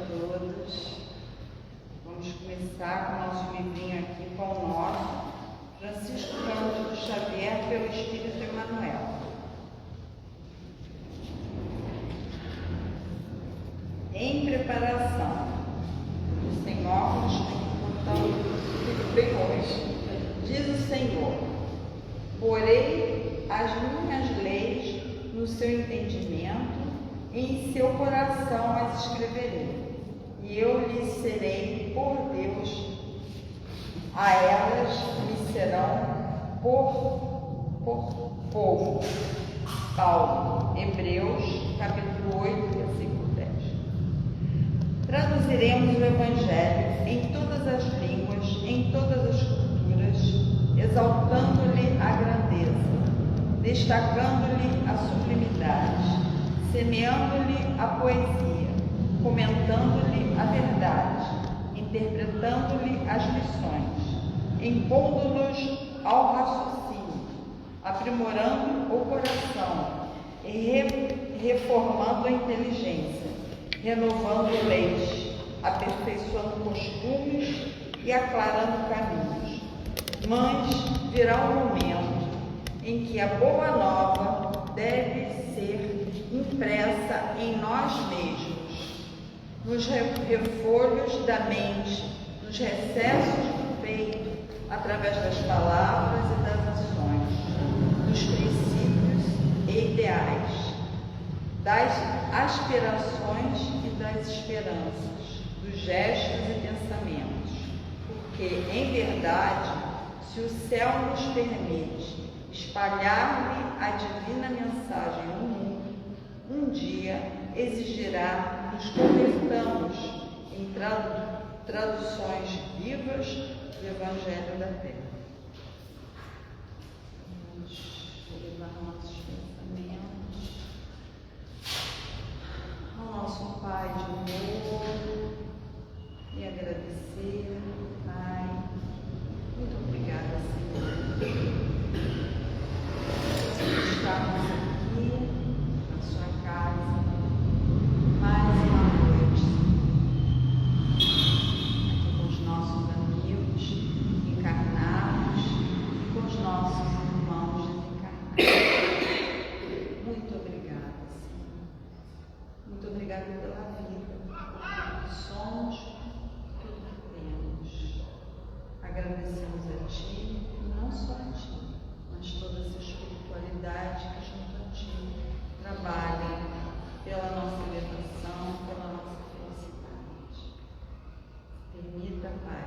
todos. Vamos começar com o nosso livrinho aqui, com o nosso Francisco Cândido Xavier, pelo Espírito Emmanuel. Em preparação. Sem óculos, então, bem hoje. Diz o Senhor: porei as minhas leis no seu entendimento, e em seu coração as escreverei, e eu lhes serei por Deus, a elas me serão por povo. Paulo, Hebreus, capítulo 8, versículo 10. Traduziremos o Evangelho em todas as línguas, em todas as culturas, exaltando-lhe a grandeza, destacando-lhe a sublimidade, semeando-lhe a poesia, comentando-lhe a verdade, interpretando-lhe as lições, impondo-nos ao raciocínio, aprimorando o coração e reformando a inteligência, renovando leis, aperfeiçoando costumes e aclarando caminhos. Mas virá um momento em que a boa nova deve ser impressa em nós mesmos, nos refolhos da mente, nos recessos do peito, através das palavras e das ações, dos princípios e ideais, das aspirações e das esperanças, dos gestos e pensamentos, porque, em verdade, se o céu nos permite espalhar-lhe a divina mensagem no mundo, um dia exigirá nos convertamos em traduções vivas do Evangelho da Terra. Vamos elevar nossos pensamentos ao nosso Pai de amor e agradecer, Pai. Muito obrigada, Senhor, por estarmos aqui na sua casa mais uma noite, aqui com os nossos amigos encarnados e com os nossos irmãos desencarnados. Muito obrigada, Senhor. Muito obrigada pela vida, pelo que somos, pelo que temos. Agradecemos a Ti, e não só a Ti, mas toda essa espiritualidade que junto a Ti trabalha pela nossa elevação, pela nossa felicidade. Permita, Pai,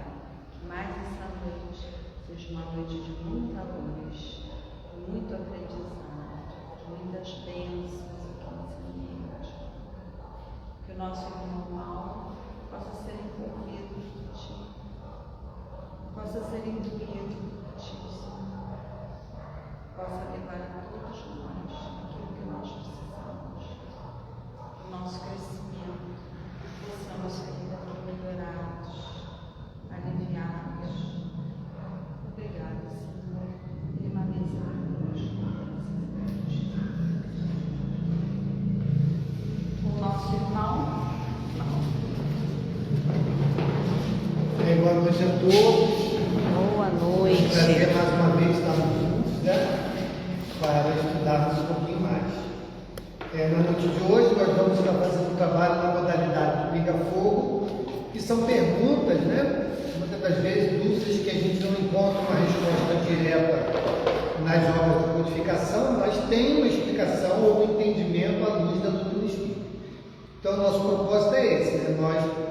que mais essa noite seja uma noite de muita luz, de muito aprendizado, de muitas bênçãos aqui nessa noite. Que o nosso irmão Paulo possa ser envolvido por Ti, possa ser imbuído por Ti, Senhor, possa levar a todos nós aquilo que nós precisamos, do nosso crescimento, possamos sair daqui melhorados, aliviados. Obrigada, Senhor, permanecemos o nosso irmão. Boa noite a todos. Boa noite. Prazer mais uma vez estarmos juntos, né? Para estudarmos um pouquinho mais. Na noite de hoje nós vamos estar fazendo um trabalho na modalidade do Liga Fogo, que são perguntas, né? Muitas das vezes dúvidas que a gente não encontra uma resposta direta nas obras de codificação, mas tem uma explicação ou um entendimento à luz da doutrina espírita. Então, nosso propósito é esse, né? Nós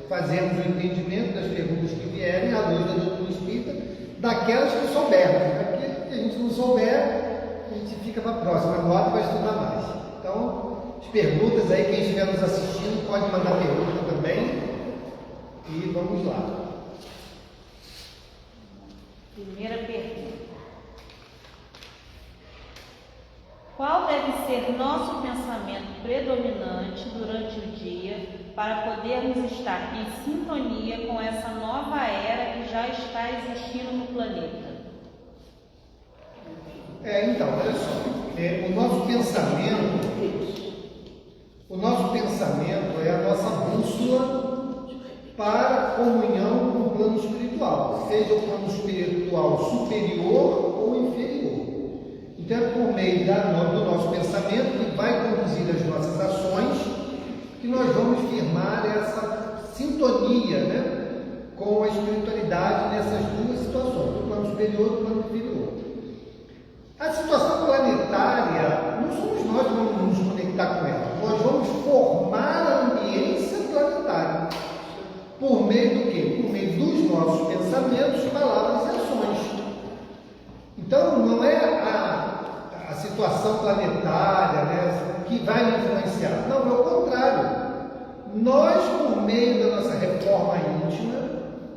fazemos o entendimento das perguntas que vierem à luz da doutrina espírita, daquelas que soubermos, né? Porque se a gente não souber, a gente fica para a próxima, agora vai estudar mais. Então, as perguntas aí, quem estiver nos assistindo pode mandar pergunta também, e vamos lá. Primeira pergunta: qual deve ser nosso pensamento predominante durante o dia para podermos estar em sintonia com essa nova era que já está existindo no planeta? Então, olha só, o nosso pensamento é a nossa bússola bússola para a comunhão com o plano espiritual, seja o plano espiritual superior ou inferior. Então é por meio do nosso pensamento que vai conduzir as nossas ações que nós vamos firmar essa sintonia, né, com a espiritualidade nessas duas situações, do plano superior e do plano inferior. A situação planetária, não somos nós que vamos nos conectar com ela, nós vamos formar a ambiência planetária. Por meio do quê? Por meio dos nossos pensamentos, palavras e ações. Então, não é a situação planetária, né, que vai me influenciar. Não, é o contrário. Nós, por meio da nossa reforma íntima,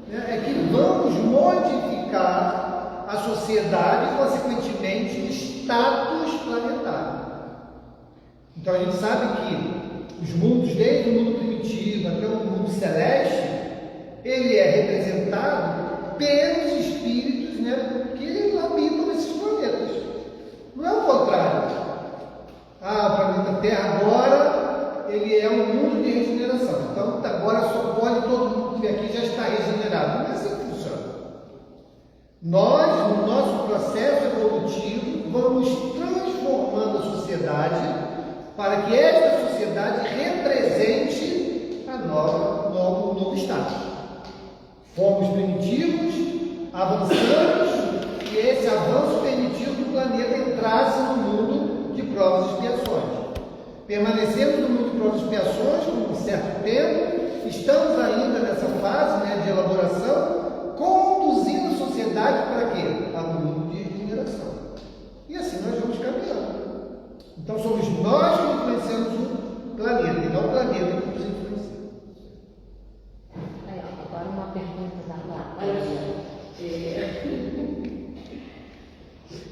né, é que vamos modificar a sociedade e, consequentemente, o status planetário. Então, a gente sabe que os mundos, desde o mundo primitivo até o mundo celeste, ele é representado pelos espíritos, né, que habitam nesses planetas. Não é o contrário. O planeta Terra agora, ele é um mundo de regeneração. Então, agora só pode todo mundo que vem aqui já está regenerado. Não é assim que funciona. Nós, no nosso processo evolutivo, vamos transformando a sociedade para que esta sociedade represente o novo status. Fomos primitivos, avançamos, e esse avanço permitiu que o planeta entrasse no mundo de provas e expiações. Permanecemos no mundo de provas e expiações por um certo tempo, estamos ainda nessa fase, né, de elaboração, conduzindo a sociedade para quê? Para o mundo de regeneração. E assim nós vamos caminhando. Então somos nós que influenciamos o planeta, e não o planeta que nos influencia. Agora uma pergunta da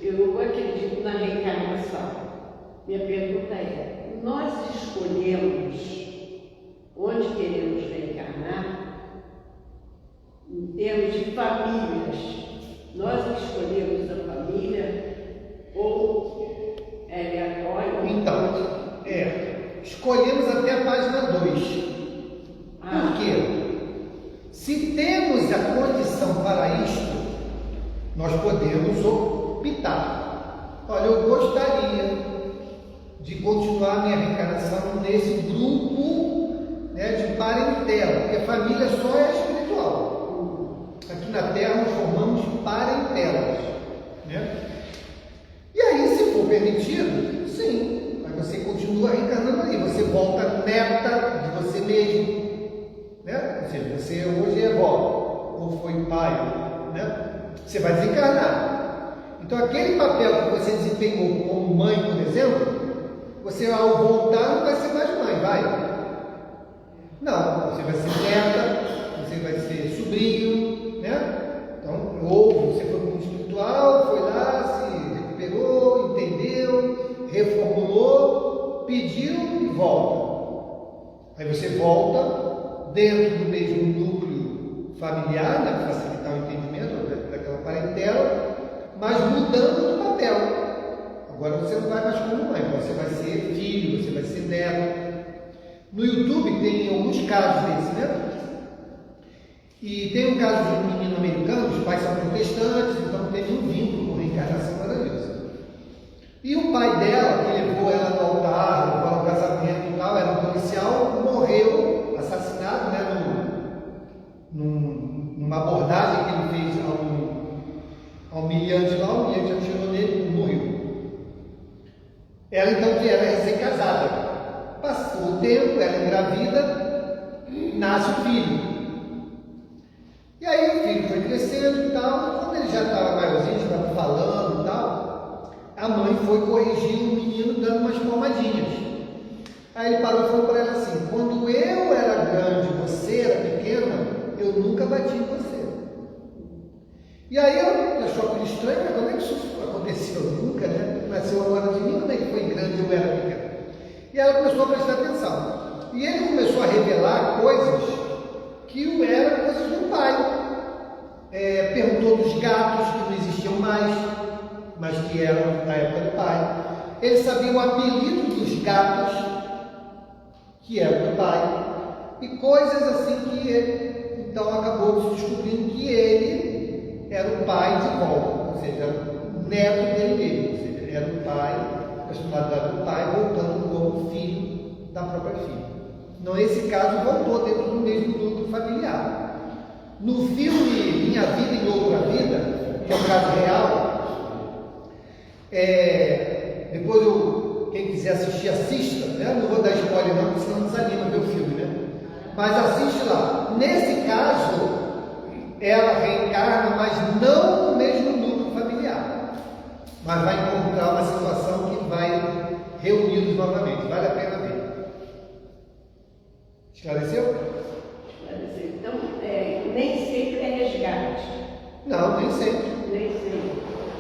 eu acredito na reencarnação. Minha pergunta é: nós escolhemos onde queremos reencarnar em termos de famílias? Nós escolhemos a família ou é aleatório? Então, escolhemos até a página 2. Por quê? Se temos a condição para isto, nós podemos optar. Olha, eu gostaria de continuar minha reencarnação nesse grupo, né, de parentela, porque a família só é espiritual. Aqui na Terra nós formamos parentelas, né? E aí, se for permitido, sim, mas você continua reencarnando ali, você volta neta de você mesmo, né? Ou seja, você hoje é avó, ou foi pai, né? Você vai desencarnar. Então, aquele papel que você desempenhou como mãe, por exemplo, você ao voltar não vai ser mais mãe, vai? Não, você vai ser neta, você vai ser sobrinho, né? Então, ou você foi para o mundo espiritual, foi lá, se recuperou, entendeu, reformulou, pediu e volta. Aí você volta dentro do mesmo núcleo familiar, né, para facilitar o entendimento daquela parentela, mas mudando de papel. Agora você não vai mais como mãe, você vai ser filho, você vai ser neto. No YouTube tem alguns casos desses, né? E tem um caso de um menino americano, os pais são protestantes, então teve um vínculo com reencarnação maravilhosa. E o pai dela, que levou ela no altar, levou ela ao casamento e tal, era um policial, morreu, assassinado, né, numa abordagem que ele fez ao humilhante lá, o humilhante atirou nele e morreu. Ela então que era recém-casada. Passou o tempo, ela engravida, nasce o filho. E aí o filho foi crescendo e tal, e quando ele já estava maiorzinho, já estava falando e tal, a mãe foi corrigir o menino dando umas palmadinhas. Aí ele parou e falou para ela assim: quando eu era grande, você era pequena, eu nunca bati em você. E aí ela achou aquilo estranho, mas como é que isso aconteceu? Nunca, né? Nasceu agora de mim, como é que foi grande eu era pequena? E ela começou a prestar atenção. E ele começou a revelar coisas que eram coisas do pai. Perguntou dos gatos que não existiam mais, mas que eram da época do pai. Ele sabia o apelido dos gatos, que eram do pai. e coisas assim que ele, então acabou se descobrindo que ele era o pai de volta, ou seja, o neto dele mesmo, ou seja, era o pai, a personalidade do pai voltando como filho da própria filha. Então esse caso voltou dentro do mesmo núcleo familiar. No filme Minha Vida em Outra Vida, que é um caso real, depois quem quiser assistir, assista, né? Não vou dar spoiler não, porque senão desanima ver o filme, né? Mas assiste lá. Nesse caso, ela reencarna, mas não no mesmo núcleo familiar. Mas vai encontrar uma situação que vai reuni-los novamente. Vale a pena ver. Esclareceu? Esclareceu. Então, nem sempre é resgate. Não, nem sempre. Nem sempre.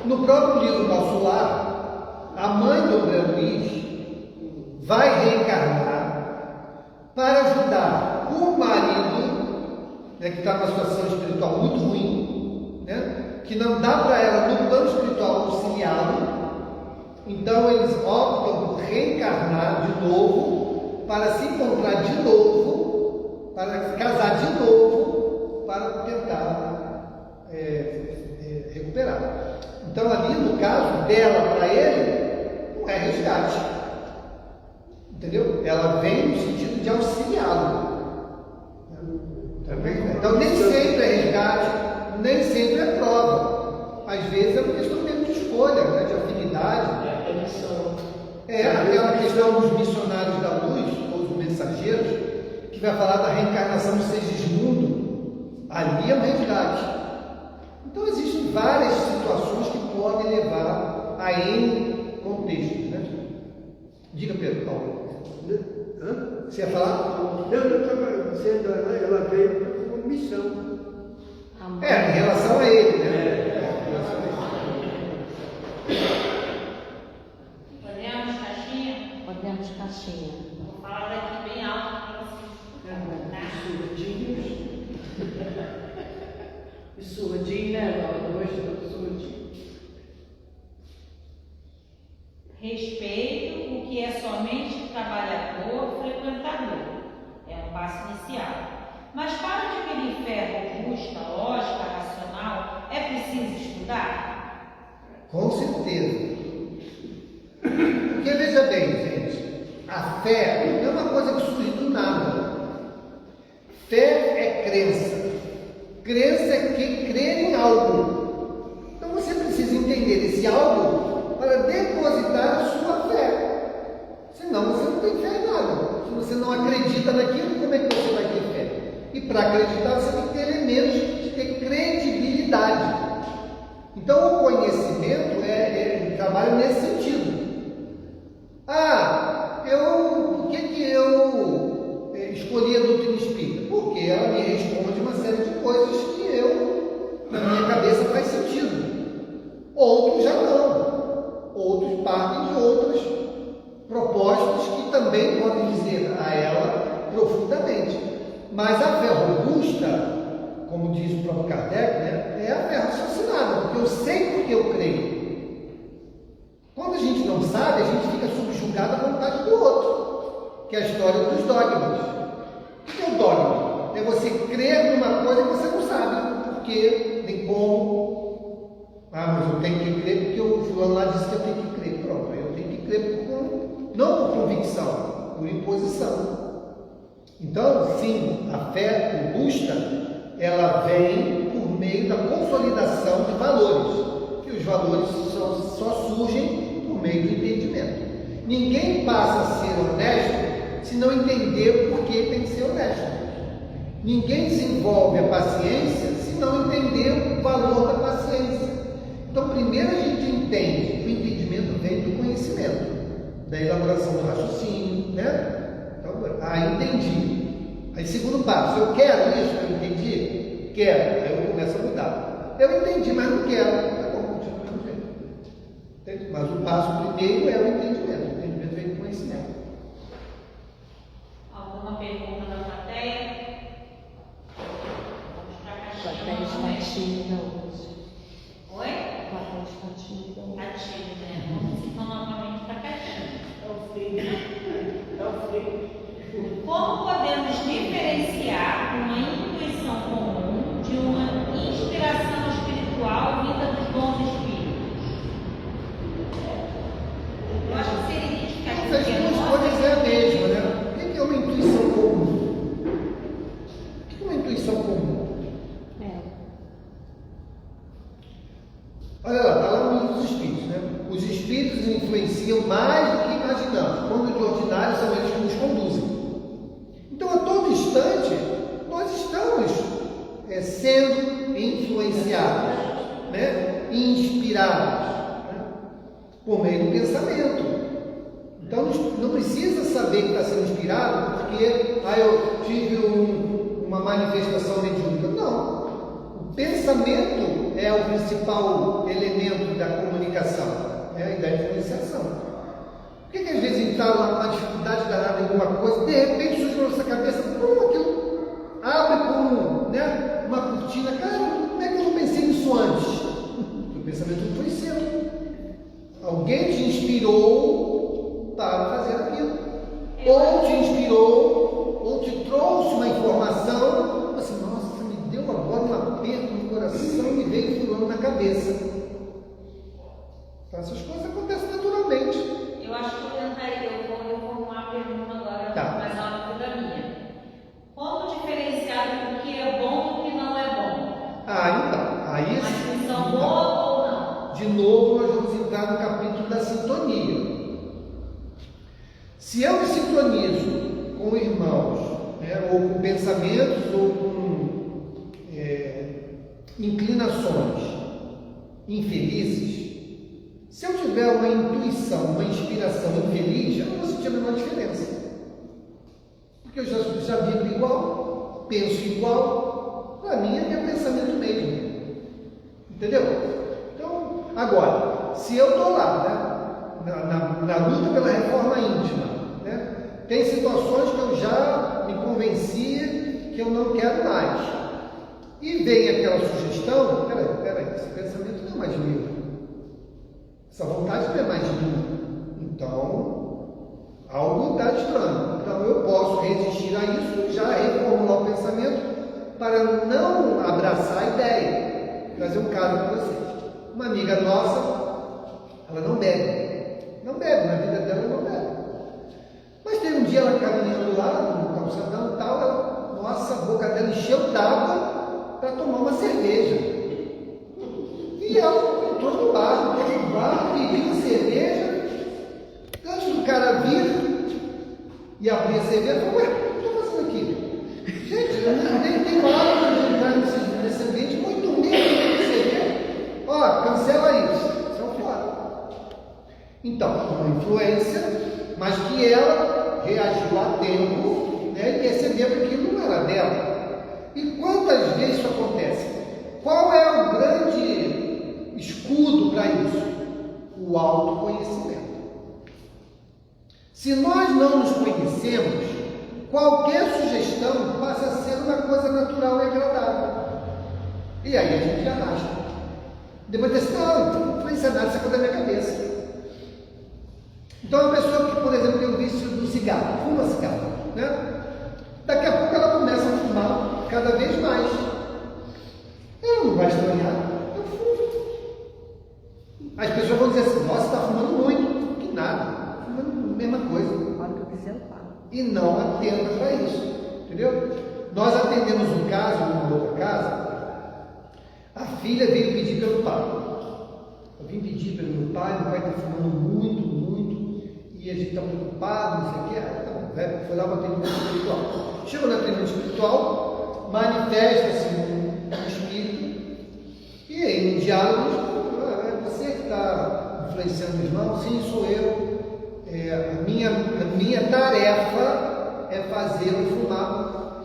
No próprio livro Nosso Lar, a mãe do André Luiz vai reencarnar para ajudar o marido, né, que está numa situação espiritual muito ruim, né, que não dá para ela no plano espiritual auxiliá-lo. Então eles optam por reencarnar de novo para se encontrar de novo, para casar de novo, para tentar recuperar. Então ali no caso dela para ele não é resgate, entendeu? Ela vem no sentido de auxiliá-lo. Então nem sempre é resgate, nem sempre é prova. Às vezes é uma questão mesmo de escolha, né, de afinidade. Aquela questão dos missionários da luz, ou dos mensageiros, que vai falar da reencarnação do Segismundo. Ali é um resgate. Então existem várias situações que podem levar a N contextos, né? Diga, Pedro, Paulo. Você ia falar? Não, eu estava dizendo, ela veio como missão. Em relação a ele, né? Podemos, caixinha? Podemos, caixinha. Vou falar daqui bem alto para vocês. Tá? E surdinho, né? Hoje surdinho. Respeito o que é somente trabalhador, frequentador. É um passo inicial. Mas para adquirir fé robusta, lógica, racional, é preciso estudar? Com certeza. Porque veja bem, gente, a fé não é uma coisa que surge do nada. Fé é crença. Crença é que crê em algo. Então você precisa entender esse algo para depositar a sua fé. Senão você não tem fé em nada. Se você não acredita naquilo, como é que você vai ter fé? E para acreditar você tem que ter elementos de ter credibilidade. Então o conhecimento trabalha nesse sentido. Por que eu escolhi a doutrina espírita? Porque ela me responde uma série de coisas que na minha cabeça faz sentido. Outros já não. Outros partem de outras propostas que também podem dizer a ela profundamente. Mas a fé robusta, como diz o próprio Kardec, né, é a fé raciocinada, porque eu sei porque eu creio. Quando a gente não sabe, a gente fica subjugado à vontade do outro, que é a história dos dogmas. O que é o dogma? É você crer numa coisa que você não sabe, porque nem como. Mas eu tenho que crer porque o fulano lá disse que eu tenho que crer. Pronto, eu tenho que crer não por convicção, por imposição. Então, sim, a fé robusta, ela vem por meio da consolidação de valores, que os valores só surgem por meio do entendimento. Ninguém passa a ser honesto se não entender por que tem que ser honesto. Ninguém desenvolve a paciência se não entender o valor da paciência. Então, primeiro a gente entende, o entendimento vem do conhecimento, da elaboração do raciocínio, né? Então, entendi. Aí, segundo passo, eu quero isso, eu entendi? Quero. Aí eu começo a mudar. Eu entendi, mas não quero. Tá bom, continua do mesmo jeito. Mas o passo primeiro é o entendimento. O entendimento vem do conhecimento. Alguma pergunta da plateia? Vamos para a Plateia caixinha. está tímida hoje. Oi? Plateia está tímida hoje. Ativo, né? Vamos então novamente para a caixinha. É o frio. Como podemos diferenciar influenciam mais do que imaginamos. Quando de ordinário são eles que nos conduzem. Então, a todo instante, nós estamos sendo influenciados, né? Inspirados, né? Por meio do pensamento. Então, não precisa saber que está sendo inspirado porque eu tive uma manifestação mediúnica. Não. O pensamento é o principal elemento da comunicação, né? E da influenciação. Por que às vezes a gente está lá com uma dificuldade danada em alguma coisa, de repente surge na nossa cabeça, aquilo abre como, né, uma cortina. Cara, como é que eu não pensei nisso antes? O pensamento influenciou. Alguém te inspirou para fazer aquilo. Ou te inspirou, ou te trouxe uma informação, assim, nossa, me deu agora um aperto no coração e veio fulano na cabeça. Então, essas coisas acontecem naturalmente. Eu acho que eu vou formular a pergunta agora, Tá. mas é uma dúvida minha. Como diferenciar o que é bom do que não é bom? Então, aí Uma distinção boa ou não? de novo nós vamos entrar no capítulo da sintonia. Se eu me sintonizo com irmãos, né, ou com pensamentos, ou com inclinações infelizes, se eu tiver uma intuição, uma inspiração infeliz, eu não vou sentir a menor diferença. Porque eu já vivo igual, penso igual, para mim é meu pensamento mesmo. Entendeu? Então, agora, se eu estou lá, né, na luta pela reforma íntima, né, tem situações que eu já me convenci que eu não quero mais. E vem aquela sugestão, peraí, esse pensamento não é mais meu. Essa vontade não é mais minha. Então, algo está estranho. Então, eu posso resistir a isso, já reformular o pensamento para não abraçar a ideia. Vou trazer um caso para vocês. Uma amiga nossa, ela não bebe. Não bebe, na vida dela não bebe. Mas tem um dia ela caminhando lá, no calçadão e tal, nossa, a boca dela encheu d'água para tomar uma cerveja. E ela entrou no bar, pediu uma cerveja. Antes do cara vir e abrir a cerveja, falou, ué, o que eu estou fazendo aqui? Gente, eu nem tenho água de entrar nesse ambiente, muito menos de cerveja. Ó, cancela isso, saiu fora. Então, uma influência, mas que ela reagiu a tempo, né, e percebeu que aquilo não era dela. E quantas vezes isso acontece? Qual é o grande escudo para isso? O autoconhecimento. Se nós não nos conhecemos, qualquer sugestão passa a ser uma coisa natural e agradável. E aí a gente arrasta. Depois diz, não influencia nada, isso é coisa da minha cabeça. Então, uma pessoa que, por exemplo, tem o vício do cigarro, fuma cigarro, né? Daqui a pouco ela começa a fumar cada vez mais. Ela não vai estranhar, eu fumo. As pessoas vão dizer assim, nossa, está fumando muito. Que nada, fumando a mesma coisa. Hora que eu quiser, eu falo. E não atenda para isso, entendeu? Nós atendemos um caso, numa outra casa, a filha veio pedir pelo pai. Eu vim pedir pelo meu pai está fumando muito, e a gente está preocupado, não sei o que. Tá bom, né? Foi lá para o atendimento espiritual. Chegou no atendimento espiritual, manifesta-se um espírito, e aí no diálogo, você que está influenciando o irmão? Sim, sou eu. A minha tarefa é fazê-lo fumar.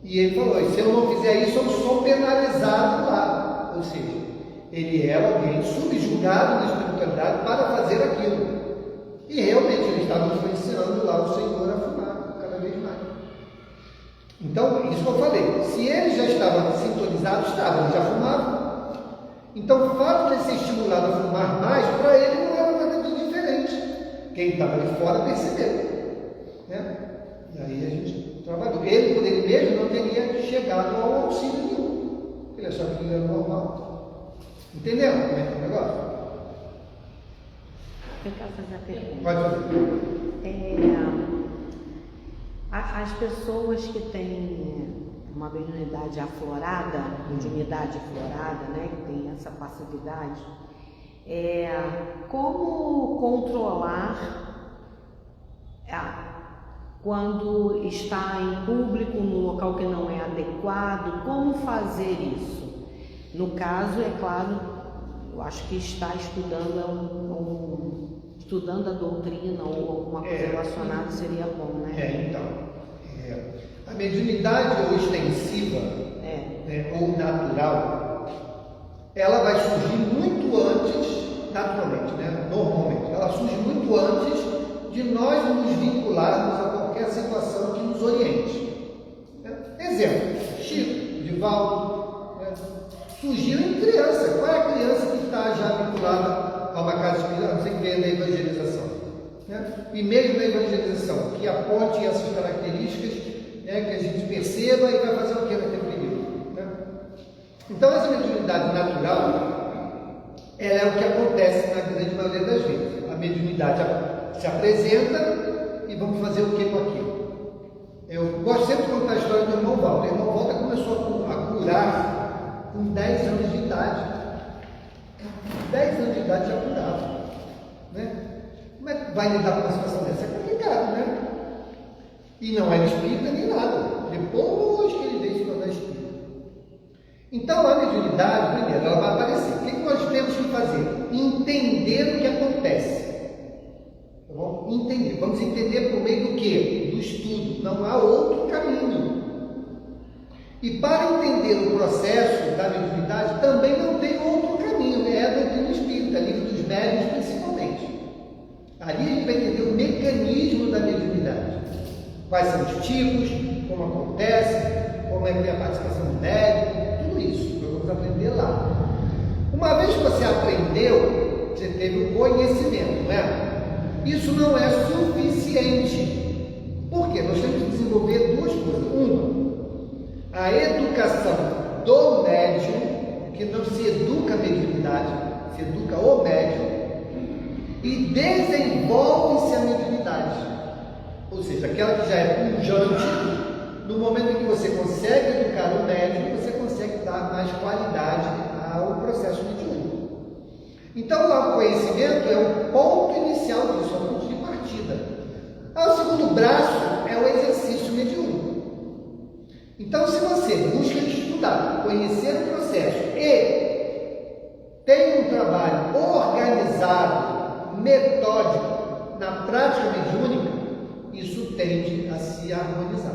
E ele falou, se eu não fizer isso, eu sou penalizado lá. Ou seja, ele é alguém subjugado na espiritualidade para fazer aquilo. E realmente ele estava influenciando lá o Senhor a fumar cada vez mais. Então, isso que eu falei, se ele já estava sintonizado, ele já fumava. Então, o fato de ele ser estimulado a fumar mais, para ele não era nada de diferente. Quem estava de fora percebeu. Né? E aí a gente trabalhou. Ele, por ele mesmo, não teria chegado ao auxílio nenhum. Ele achava que ele era normal. Entendeu como é que é o negócio? Eu quero fazer a pergunta. Pode fazer. As pessoas que têm uma mediunidade aflorada, mediunidade aflorada, né, que tem essa passividade, Como controlar quando está em público, num local que não é adequado? Como fazer isso? No caso, é claro, eu acho que está estudando a doutrina ou alguma coisa relacionada seria bom, né? A mediunidade ostensiva ou natural, ela vai surgir muito antes, naturalmente, né? Normalmente, ela surge muito antes de nós nos vincularmos a qualquer situação que nos oriente. Exemplo, Chico, Divaldo, surgiram em criança. Qual é a criança que está já vinculada a uma casa espírita? Você vê na evangelização. E mesmo na evangelização, que aponte essas características, que a gente perceba e vai fazer o que naquele período. Então, essa mediunidade natural, ela é o que acontece na grande maioria das vezes. A mediunidade se apresenta e vamos fazer o que com aquilo. Eu gosto sempre de contar a história do irmão Walter. O irmão Walter começou a curar com 10 anos de idade. 10 anos de idade já curava. Como é que vai lidar com uma situação dessa? É complicado, né? E não era espírita nem nada. Depois que ele veio se tornar espírita. Então a mediunidade, primeiro, ela vai aparecer. O que nós temos que fazer? Entender o que acontece. Tá bom? Entender. Vamos entender por meio do quê? Do estudo. Não há outro caminho. E para entender o processo da mediunidade, também não tem outro caminho. É a doutrina espírita, livro dos médiuns principalmente. Ali a gente vai entender o mecanismo da mediunidade. Quais são os tipos, como acontece, como é que é a participação do médium, tudo isso. Nós vamos aprender lá. Uma vez que você aprendeu, você teve o conhecimento, não é? Isso não é suficiente. Por quê? Nós temos que desenvolver duas coisas. Uma, a educação do médium, que não se educa a mediunidade, se educa o médium, e desenvolve-se a mediunidade. Ou seja, aquela que já é pujante, no momento em que você consegue educar o médium, você consegue dar mais qualidade ao processo mediúnico. Então, o conhecimento é o ponto inicial disso, é o ponto de partida. O segundo braço é o exercício mediúnico. Então, se você busca estudar, conhecer o processo e tem um trabalho organizado, metódico, na prática mediúnica, isso tende a se harmonizar.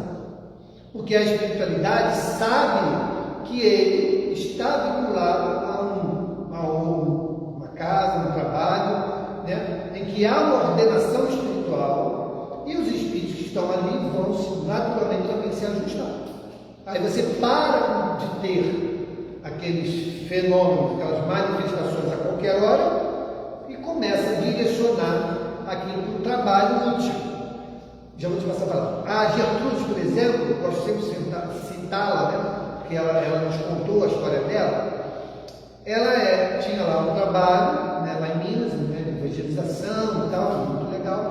Porque a espiritualidade sabe que ele está vinculado a uma casa, um trabalho, em que há uma ordenação espiritual e os espíritos que estão ali vão naturalmente também se ajustar. Aí você para de ter aqueles fenômenos, aquelas manifestações a qualquer hora e começa a direcionar aquilo para o trabalho útil. Já vou te passar a palavra. A Gertrudes, por exemplo, eu gosto sempre de citá-la, porque ela nos contou a história dela. Ela tinha lá um trabalho, lá em Minas, de evangelização e tal, muito legal.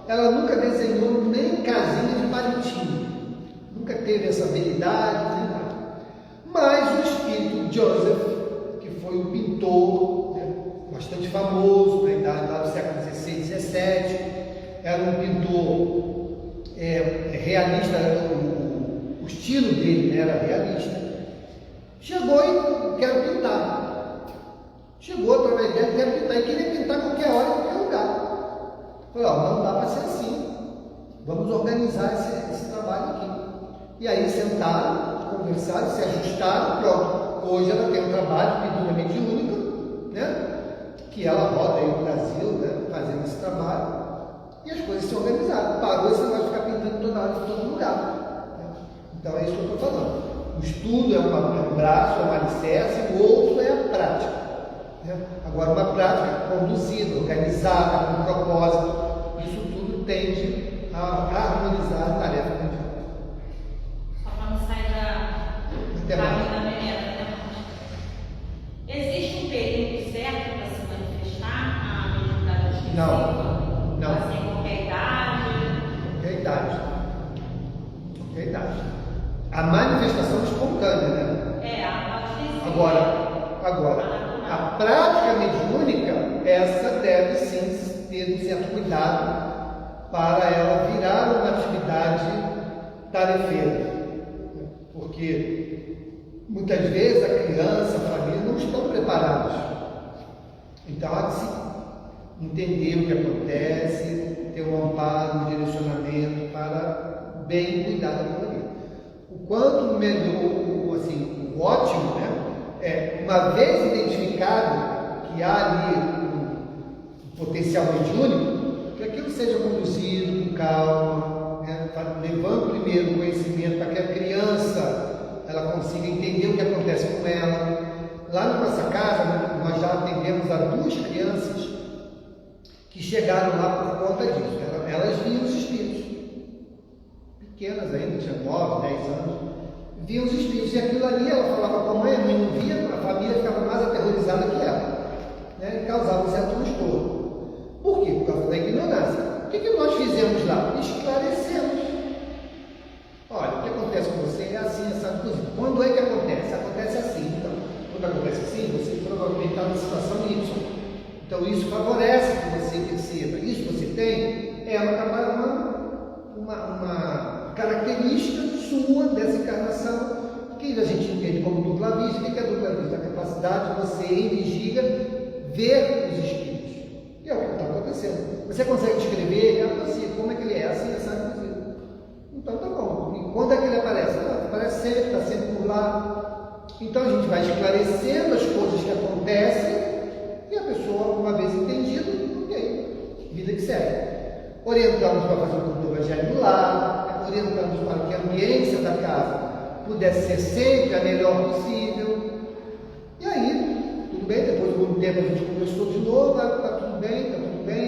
Ela nunca desenhou nem casinha de palitinho. Nunca teve essa habilidade, mas o espírito Joseph, que foi um pintor bastante famoso na idade lá do século XVI, XVII, era um pintor realista, o estilo dele era realista. Chegou e quero pintar. Chegou através dele, quero pintar, e queria pintar qualquer hora, em qualquer lugar. Falei, não dá para ser assim. Vamos organizar esse trabalho aqui. E aí sentaram, conversaram, se ajustaram, pronto. Hoje ela tem um trabalho de pintura mediúnica, que ela roda aí no Brasil, fazendo esse trabalho, e as coisas se organizaram. Parou esse negócio de ficar pintando toda hora em todo lugar. Então é isso que eu estou falando. O estudo é um braço, é um alicerce, o outro é a prática. Agora, uma prática conduzida, organizada, com propósito, isso tudo tende a harmonizar a tarefa mediúnica. Da menina. Existe um período certo para se manifestar a mediunidade ostensiva? Não. Assim, qualquer idade? Qualquer idade. A manifestação espontânea, a ostensiva. Agora, a prática mediúnica, essa deve sim ter um certo cuidado para ela virar uma atividade tarefeira. Porque muitas vezes a criança, a família não estão preparados. Então há de se entender o que acontece, ter um amparo, um direcionamento para bem cuidar daquilo ali. O quanto melhor, assim, o ótimo, né? É, uma vez identificado que há ali um potencial mediúnico, que aquilo seja conduzido com calma, né? Levando primeiro o conhecimento para que a criança ela consiga entender o que acontece com ela. Lá na nossa casa, nós já atendemos a 2 crianças que chegaram lá por conta disso. Elas viam os espíritos, pequenas ainda, tinham 9, 10 anos, viam os espíritos, e aquilo ali ela falava com a mãe não via, a família ficava mais aterrorizada que ela, né? E causava um certo transtorno. Por quê? Por causa da ignorância. O que nós fizemos lá? Esclarecemos. Olha, o que acontece com você é assim, essa coisa. Quando é que acontece? Acontece assim. Então, quando acontece assim, você provavelmente está na situação Y. Então, isso favorece que você perceba. Isso que você tem é uma característica sua dessa encarnação, que a gente entende como dupla vista. O que é dupla vista? A capacidade de você, em vigília, ver os espíritos. E é o que está acontecendo. Você consegue descrever assim, como é que ele é, assim, sabe dizer. Então tá bom. E quando é que ele aparece? Aparece sempre, está sempre por lá. Então a gente vai esclarecendo as coisas que acontecem e a pessoa, uma vez entendida, ok, vida que segue. Orientamos para fazer o culto do Evangelho do lar, orientamos para que a ambiência da casa pudesse ser sempre a melhor possível. E aí, tudo bem, depois de algum tempo a gente conversou de novo, está tudo bem,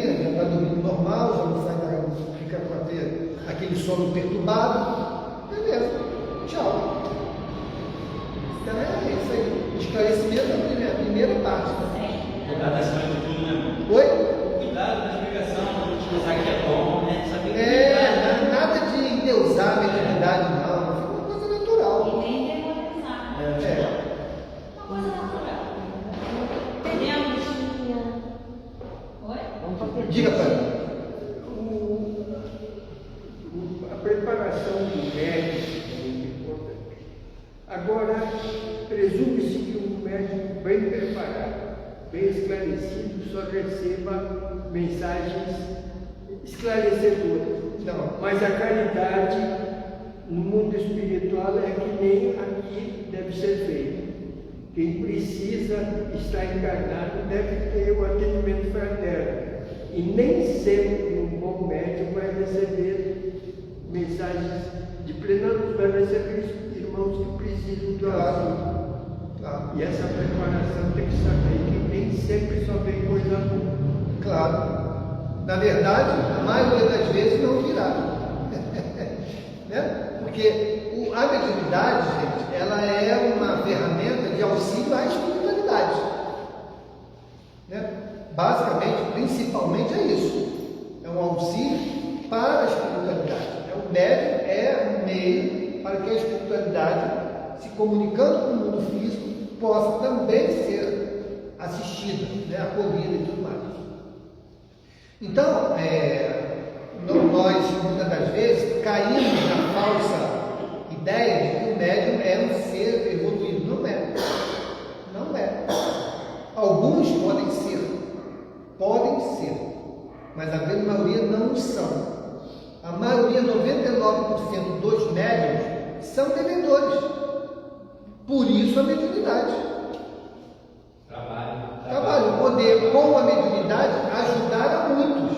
já está dormindo normal, já não sai da fica com aquele sono perturbado. Beleza, tchau. Então é isso aí. Esclarecimento é a primeira parte. Cuidado acima de tudo, né? Oi? Cuidado na explicação, não utilizar que é bom, né? Saber Nada de endeusar a mediunidade, não. Fica uma coisa natural. E nem demonizar. Uma coisa natural. Entendemos? Oi? Diga para mim. A preparação do médico é muito importante. Agora, presume-se que um médico bem preparado, bem esclarecido, só receba mensagens esclarecedoras. Não. Mas a caridade no mundo espiritual é que nem aqui deve ser feita. Quem precisa estar encarnado deve ter o atendimento fraterno. E nem sempre um bom médico vai receber mensagens de plena luz, vai receber irmãos que precisam do auxílio. Claro. E essa preparação tem que saber que nem sempre só vem coisa boa. Claro. Na verdade, a maioria das vezes não virá. Né? Porque a mediunidade, gente, ela é uma ferramenta de auxílio à espiritualidade. Né? Basicamente, principalmente é isso. É um auxílio para a espiritualidade. O médium é um meio para que a espiritualidade, se comunicando com o mundo físico, possa também ser assistida, né? Acolhida e tudo mais. Então, nós, muitas das vezes, caímos na falsa ideia de que o médium é um ser evoluído. Não é. Não é. Alguns podem ser, mas a grande maioria não são. A maioria, 99% dos médiuns, são devedores. Por isso a mediunidade. Trabalho, poder, com a mediunidade, ajudar a muitos.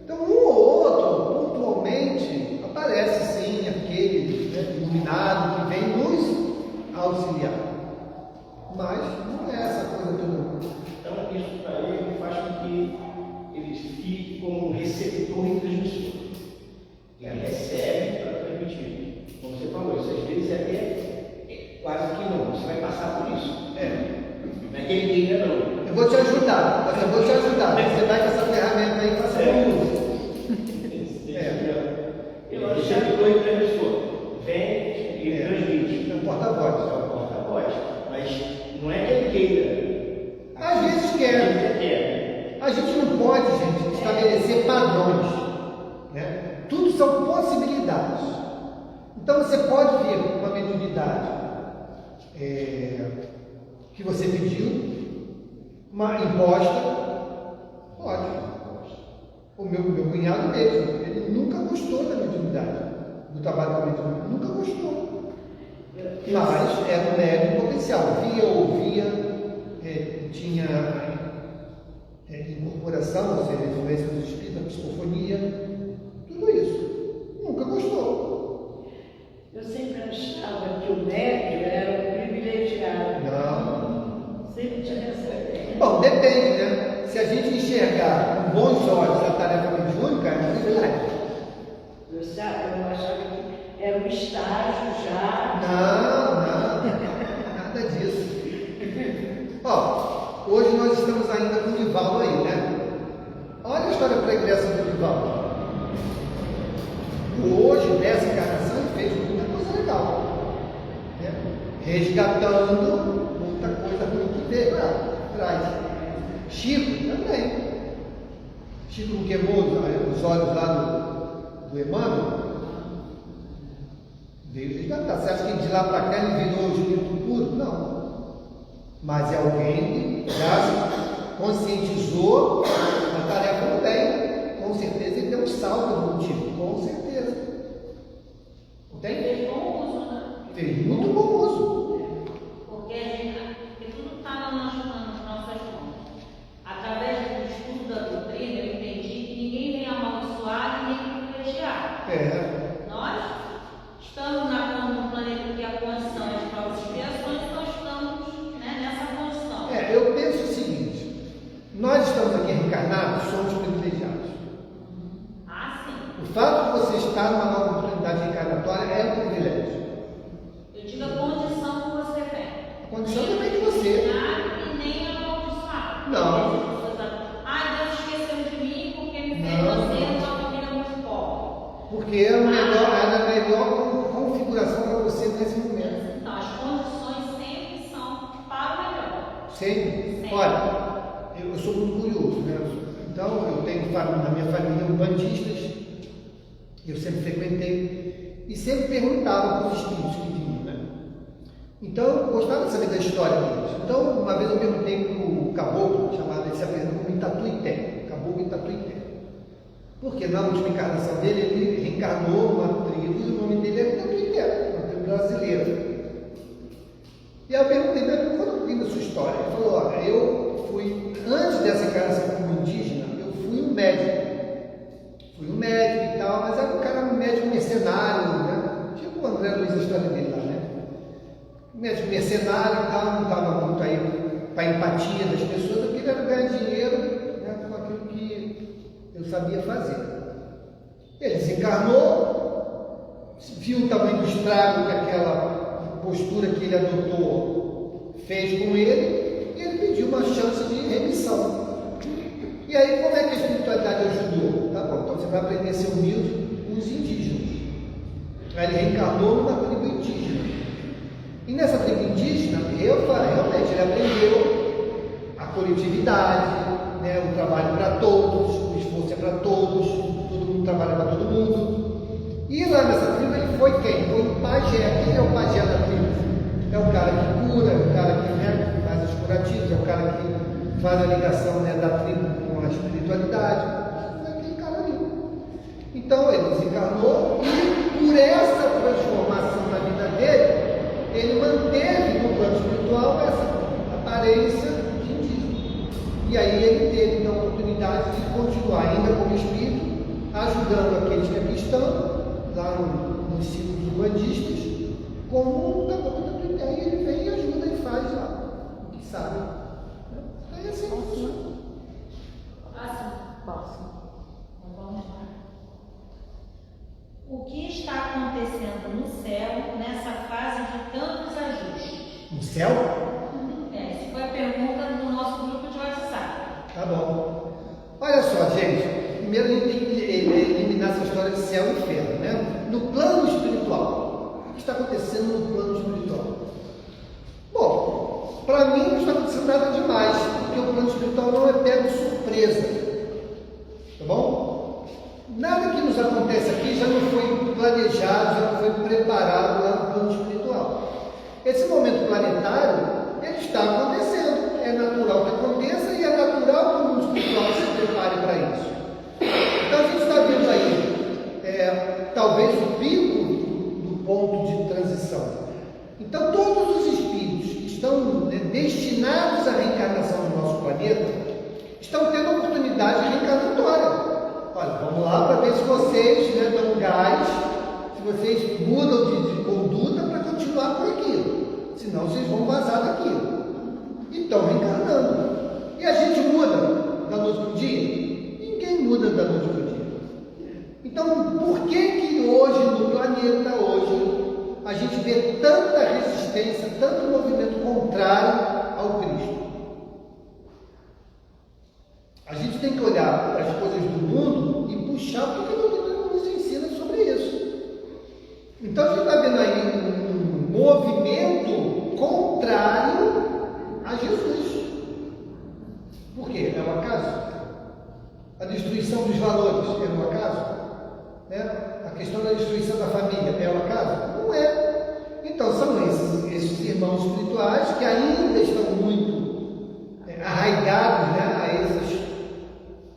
Então, um ou outro, pontualmente, aparece sim aquele, né, iluminado que vem nos auxiliar. Mas não é essa coisa do mundo. Então, isso para ele faz com que ele fique como um receptor e transmissor. Ele recebe para transmitir. Como você falou, isso às vezes é quase que não. Você vai passar por isso. Não é que ele queira, não. Eu vou te ajudar. Você vai com essa ferramenta aí e faça bom uso. Ele receptor e transmissor. Vem e transmite. É um porta-voz. Mas não é que ele queira. Então você pode vir com uma mediunidade que você pediu, uma imposta, pode. O meu cunhado mesmo, ele nunca gostou da mediunidade, do trabalho com mediunidade, nunca gostou. Mas era um médium potencial, via, ouvia, tinha incorporação, ou seja, influência dos espíritos, a psicofonia, tudo isso. Nunca gostou. Eu sempre achava que o médium era um privilegiado. Não. Sempre tinha essa ideia. Bom, depende, né? Se a gente enxergar com bons olhos a tarefa mediúnica, é um privilégio. Eu achava que era um estágio já. Não, nada disso. Ó, hoje nós estamos ainda com o Divaldo aí, né? Olha a história pregressa do Divaldo. Hoje, nessa encarnação, ele fez muita coisa legal, né? Resgatando muita coisa ruim que veio lá atrás. Chico também. Chico não queimou os olhos lá do Emmanuel? Veio resgatar. Você acha que de lá para cá ele virou o espírito puro? Não. Mas é alguém que já conscientizou a tarefa do bem. Com certeza ele deu um salto evolutivo. Com certeza. Tem? Fez bom uso, né? Fez muito bom uso. Porque tudo está nas nossas mãos. Através do estudo da doutrina, eu entendi que ninguém vem amaldiçoar e nem privilegiar. Nós estamos no planeta que a condição é de provas e expiações, nós estamos, né, nessa condição. Eu penso o seguinte: nós estamos aqui reencarnados, somos privilegiados. Sim. O fato de você estar numa nova oportunidade reencarnatória é um privilégio. Eu digo a condição que você tem. A condição também de você. E nem amaldiçoar. Não. Deus esqueceu de mim porque me fez você uma família muito pobre. Porque era a melhor configuração para você nesse momento. Então, as condições sempre são para o melhor. Sempre. Olha, eu sou muito curioso, né? Então, eu tenho na minha família bandistas, eu sempre frequentei e sempre perguntava para os espíritos que vinham, né? Então, eu gostava de saber da história deles. Então, uma vez eu perguntei para o caboclo, ele se apresentou como Itatuité, caboclo Itatuité. Porque na última encarnação dele, ele reencarnou numa tribo e o nome dele é Itatuité, uma tribo brasileira. E aí eu perguntei, mas quando eu da sua história? Ele falou, olha, eu fui, antes dessa encarnação como indígena, eu fui um médico. Fui um médico e tal, mas era um cara, um médico mercenário, né? Tipo o André Luiz, a história dele lá, né? Médico mercenário e tal, não estava muito aí para a empatia das pessoas, eu queria ganhar dinheiro, né, com aquilo que eu sabia fazer. Ele desencarnou, viu o tamanho do estrago que aquela postura que ele adotou fez com ele, e ele pediu uma chance de remissão. E aí, como é que a espiritualidade ajudou? Tá bom, então você vai aprender a ser humilde com os indígenas. Aí ele reencarnou numa tribo indígena. E nessa tribo indígena, realmente ele aprendeu a coletividade, né, o trabalho para todos, o esforço é para todos, todo mundo trabalha para todo mundo. E lá nessa tribo ele foi quem? Foi o pajé. Quem é o pajé da tribo? É o cara que cura, é o cara que, né, faz os curativos, é o cara que faz a ligação, né, da tribo com a espiritualidade. É aquele cara ali. Então ele desencarnou e por essa transformação na vida dele, ele manteve no plano espiritual essa aparência de indígena. E aí ele teve então, a oportunidade de continuar ainda como espírito, ajudando aqueles que aqui estão, lá nos círculos umbandistas, como um caboclo da Tuité. E ele vem e ajuda e faz lá o que sabe. Aí assim funciona. Posso? Vamos lá. O que está acontecendo no céu nessa fase de tantos ajustes? No céu? Essa foi a pergunta do nosso grupo de WhatsApp. Tá bom. Olha só, gente. Primeiro a gente tem que eliminar essa história de céu e inferno, né? No plano espiritual. O que está acontecendo no plano espiritual? Bom, para mim não está acontecendo nada demais, porque o plano espiritual não é pego de surpresa. Tá bom? Nada que nos acontece aqui já não foi planejado, já não foi preparado Esse momento planetário, ele está acontecendo. É natural que aconteça e é natural que o mundo espiritual se prepare para isso. Então a gente está vendo aí, talvez o pico do ponto de transição. Então todos os espíritos que estão destinados à reencarnação no nosso planeta estão tendo oportunidade reencarnatória. Olha, vamos lá para ver se vocês dão gás, se vocês mudam de conduta para continuar por aquilo. Senão vocês vão vazar daquilo. E estão reencarnando. E a gente muda da noite para o dia? Ninguém muda da noite para o dia. Então, por que hoje, no planeta, hoje, a gente vê tanta resistência, tanto movimento contrário ao Cristo? A gente tem que olhar para as coisas do mundo e puxar porque a doutrina nos ensina sobre isso. Então a gente está vendo aí um movimento contrário a Jesus. Por quê? É um acaso? A destruição dos valores é um acaso? A questão da destruição da família é um acaso? Não é. Então são esses irmãos espirituais que ainda estão muito arraigados a essas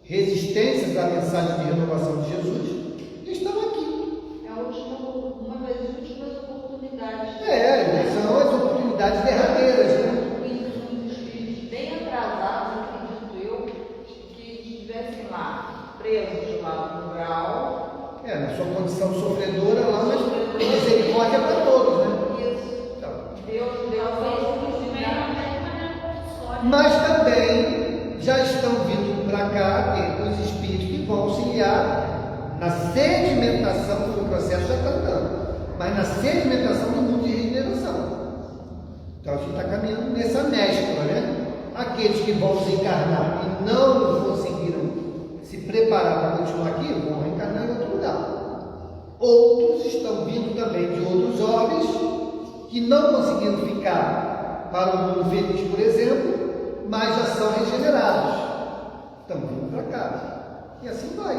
resistências à mensagem de renovação de Jesus, e estão aqui. É uma das últimas oportunidades. São as oportunidades derradeiras, Os espíritos bem atrasados, acredito eu, que estivessem lá, presos lá no grau. Na sua condição sofredora lá, mas misericórdia para todos, Isso. Então, Deus mas também já estão vindo para cá os espíritos que vão auxiliar na sedimentação, porque o processo já está andando, mas na sedimentação do mundo de regeneração. Então a gente está caminhando nessa mescla, Aqueles que vão se encarnar e não conseguiram se preparar para continuar aqui, vão reencarnar em outro lugar. Outros estão vindo também de outros orbes que não conseguiram ficar para o mundo feliz, por exemplo, mas já são regenerados. Estão vindo para cá. E assim vai.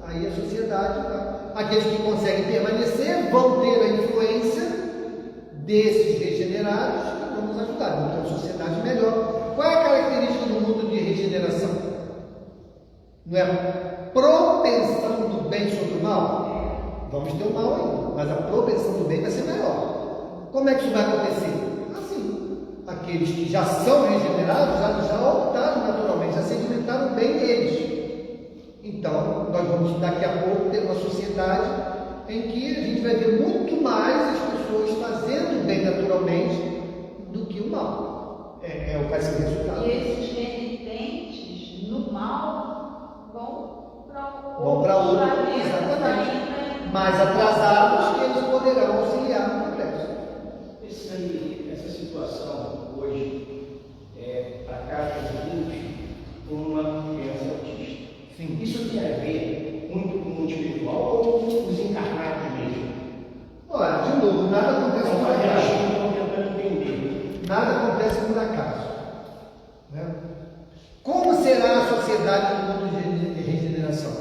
Aí a sociedade vai. Aqueles que conseguem permanecer vão ter a influência desses regenerados que vão nos ajudar. Então, a sociedade melhor. Qual é a característica do mundo de regeneração? Não é a propensão do bem sobre o mal? Vamos ter o mal ainda, mas a propensão do bem vai ser maior. Como é que isso vai acontecer? Assim, aqueles que já são regenerados já optaram naturalmente, já sedimentaram o bem deles. Então, nós vamos daqui a pouco ter uma sociedade em que a gente vai ver muito mais as pessoas fazendo o bem naturalmente do que o mal. Vai ser o resultado. E esses renitentes no mal vão para outro, exatamente. Mais atrasados que eles poderão auxiliar no progresso. Essa situação hoje para cá com uma criança autista. Sim. Isso tem a ver muito com o mundo espiritual ou com os encarnados mesmo? Olha, de novo, nada acontece por acaso. Estão tentando entender. Nada acontece por acaso. Como será a sociedade no mundo de regeneração?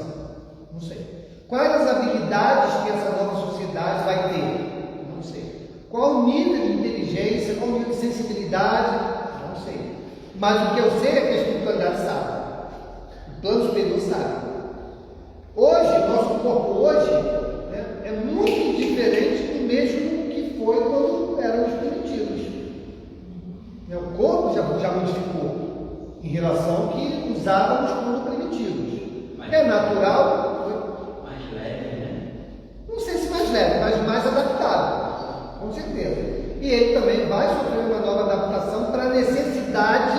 Não sei. Quais as habilidades que essa nova sociedade vai ter? Não sei. Qual o nível de inteligência, qual o nível de sensibilidade? Não sei. Mas o que eu sei é que a espiritualidade sabe. O plano superior sabe. Hoje, nosso corpo hoje é muito diferente do mesmo que foi quando éramos primitivos. O corpo já modificou em relação ao que usávamos quando primitivos. É natural. Mais leve, Não sei se mais leve, mas mais adaptado, com certeza. E ele também vai sofrer uma nova adaptação para a necessidade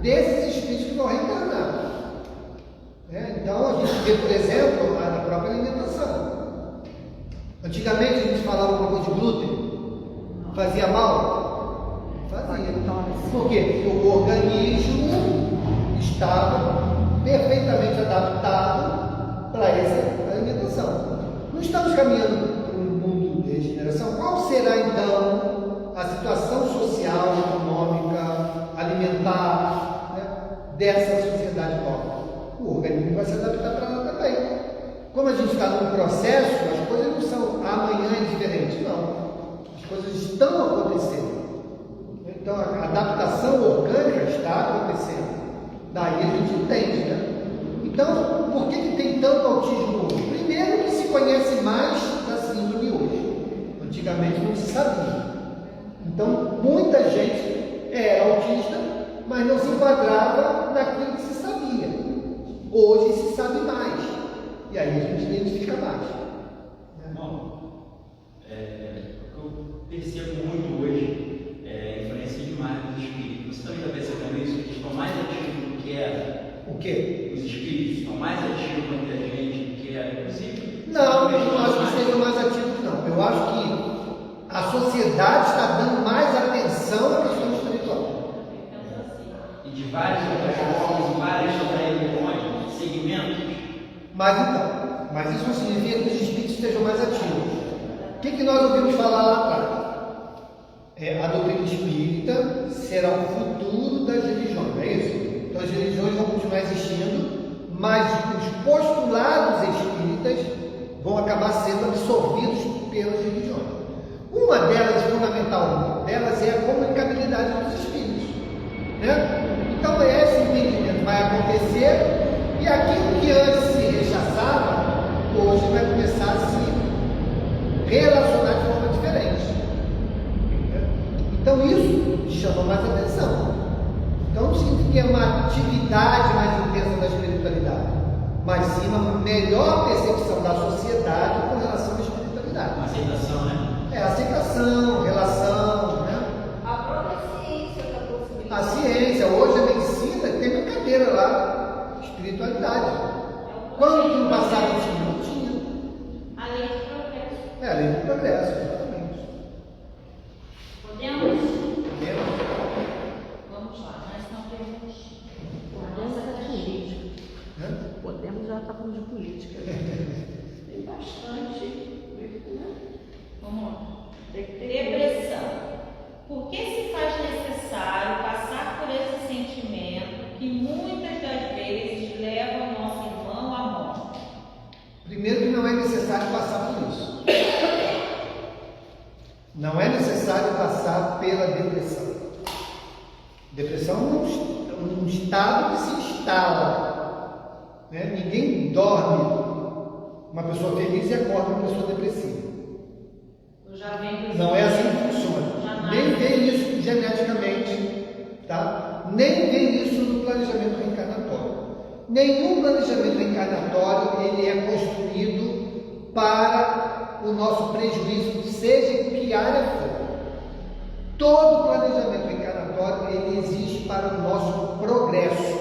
desses espíritos que vão reencarnar. Então a gente vê, por exemplo, a própria alimentação. Antigamente a gente falava uma coisa de glúten, fazia mal? Fazia. Por quê? Porque o organismo estava perfeitamente adaptado para essa alimentação. Não estamos caminhando para um mundo de regeneração. Qual será então a situação social, econômica, alimentar dessa sociedade nova? O organismo vai se adaptar para lá também. Como a gente está num processo, as coisas não são amanhã é diferente, não. As coisas estão acontecendo. Então a adaptação orgânica está acontecendo. Daí a gente entende, né? Então, por que tem tanto autismo hoje? Primeiro que se conhece mais da síndrome hoje. Antigamente não se sabia. Então, muita gente era autista, mas não se enquadrava naquilo que se sabia. Hoje se sabe mais. E aí a gente identifica mais. Bom, o que eu percebo muito hoje é a influência demais dos espíritos. Você também está percebendo isso? Eles estão mais ativos do que era? O quê? Os espíritos estão mais ativos entre a gente do que era, inclusive? Não, eu não acho que sejam mais ativos, não. Eu acho que a sociedade está dando mais atenção à questão espiritual. E de várias outras formas, várias religiões, segmentos. Mas isso não significa que os espíritos estejam mais ativos. O que nós ouvimos falar lá atrás? A doutrina espírita será o futuro das religiões, não é isso? Então as religiões vão continuar existindo, mas os postulados espíritas vão acabar sendo absorvidos pelas religiões. Uma delas, fundamental delas, é a comunicabilidade dos espíritos, né? Então esse entendimento vai acontecer e aquilo que antes se rechaçava, hoje vai começar a se relacionar de forma diferente. Então isso chama mais atenção. Então não significa que é uma atividade mais intensa da espiritualidade, mas sim uma melhor percepção da sociedade com relação à espiritualidade. Uma aceitação, né? Aceitação, relação, né? A própria ciência da possibilidade. A ciência, hoje a medicina tem uma cadeira lá, espiritualidade. Quando que no passado tinha? Não tinha. A lei de progresso. A lei do progresso, exatamente. Podemos? Entendeu? Vamos lá, nós não temos. Podemos é política. Né? Podemos já estar falando de política. Tem bastante. Né? Vamos lá. Depressão. Por que se faz necessário passar por esse sentimento que muitas das vezes leva o nosso irmão à morte? Primeiro que não é necessário passar por isso. Não é necessário passar pela depressão. Depressão é um estado que se instala. Né? Ninguém dorme uma pessoa feliz e acorda uma pessoa depressiva. Eu já venho. Não é assim que funciona. Nem vem isso geneticamente, tá? Nem vem isso no planejamento reencarnatório. Nenhum planejamento reencarnatório ele é construído para o nosso prejuízo, seja em que área for. Todo planejamento reencarnatório ele existe para o nosso progresso.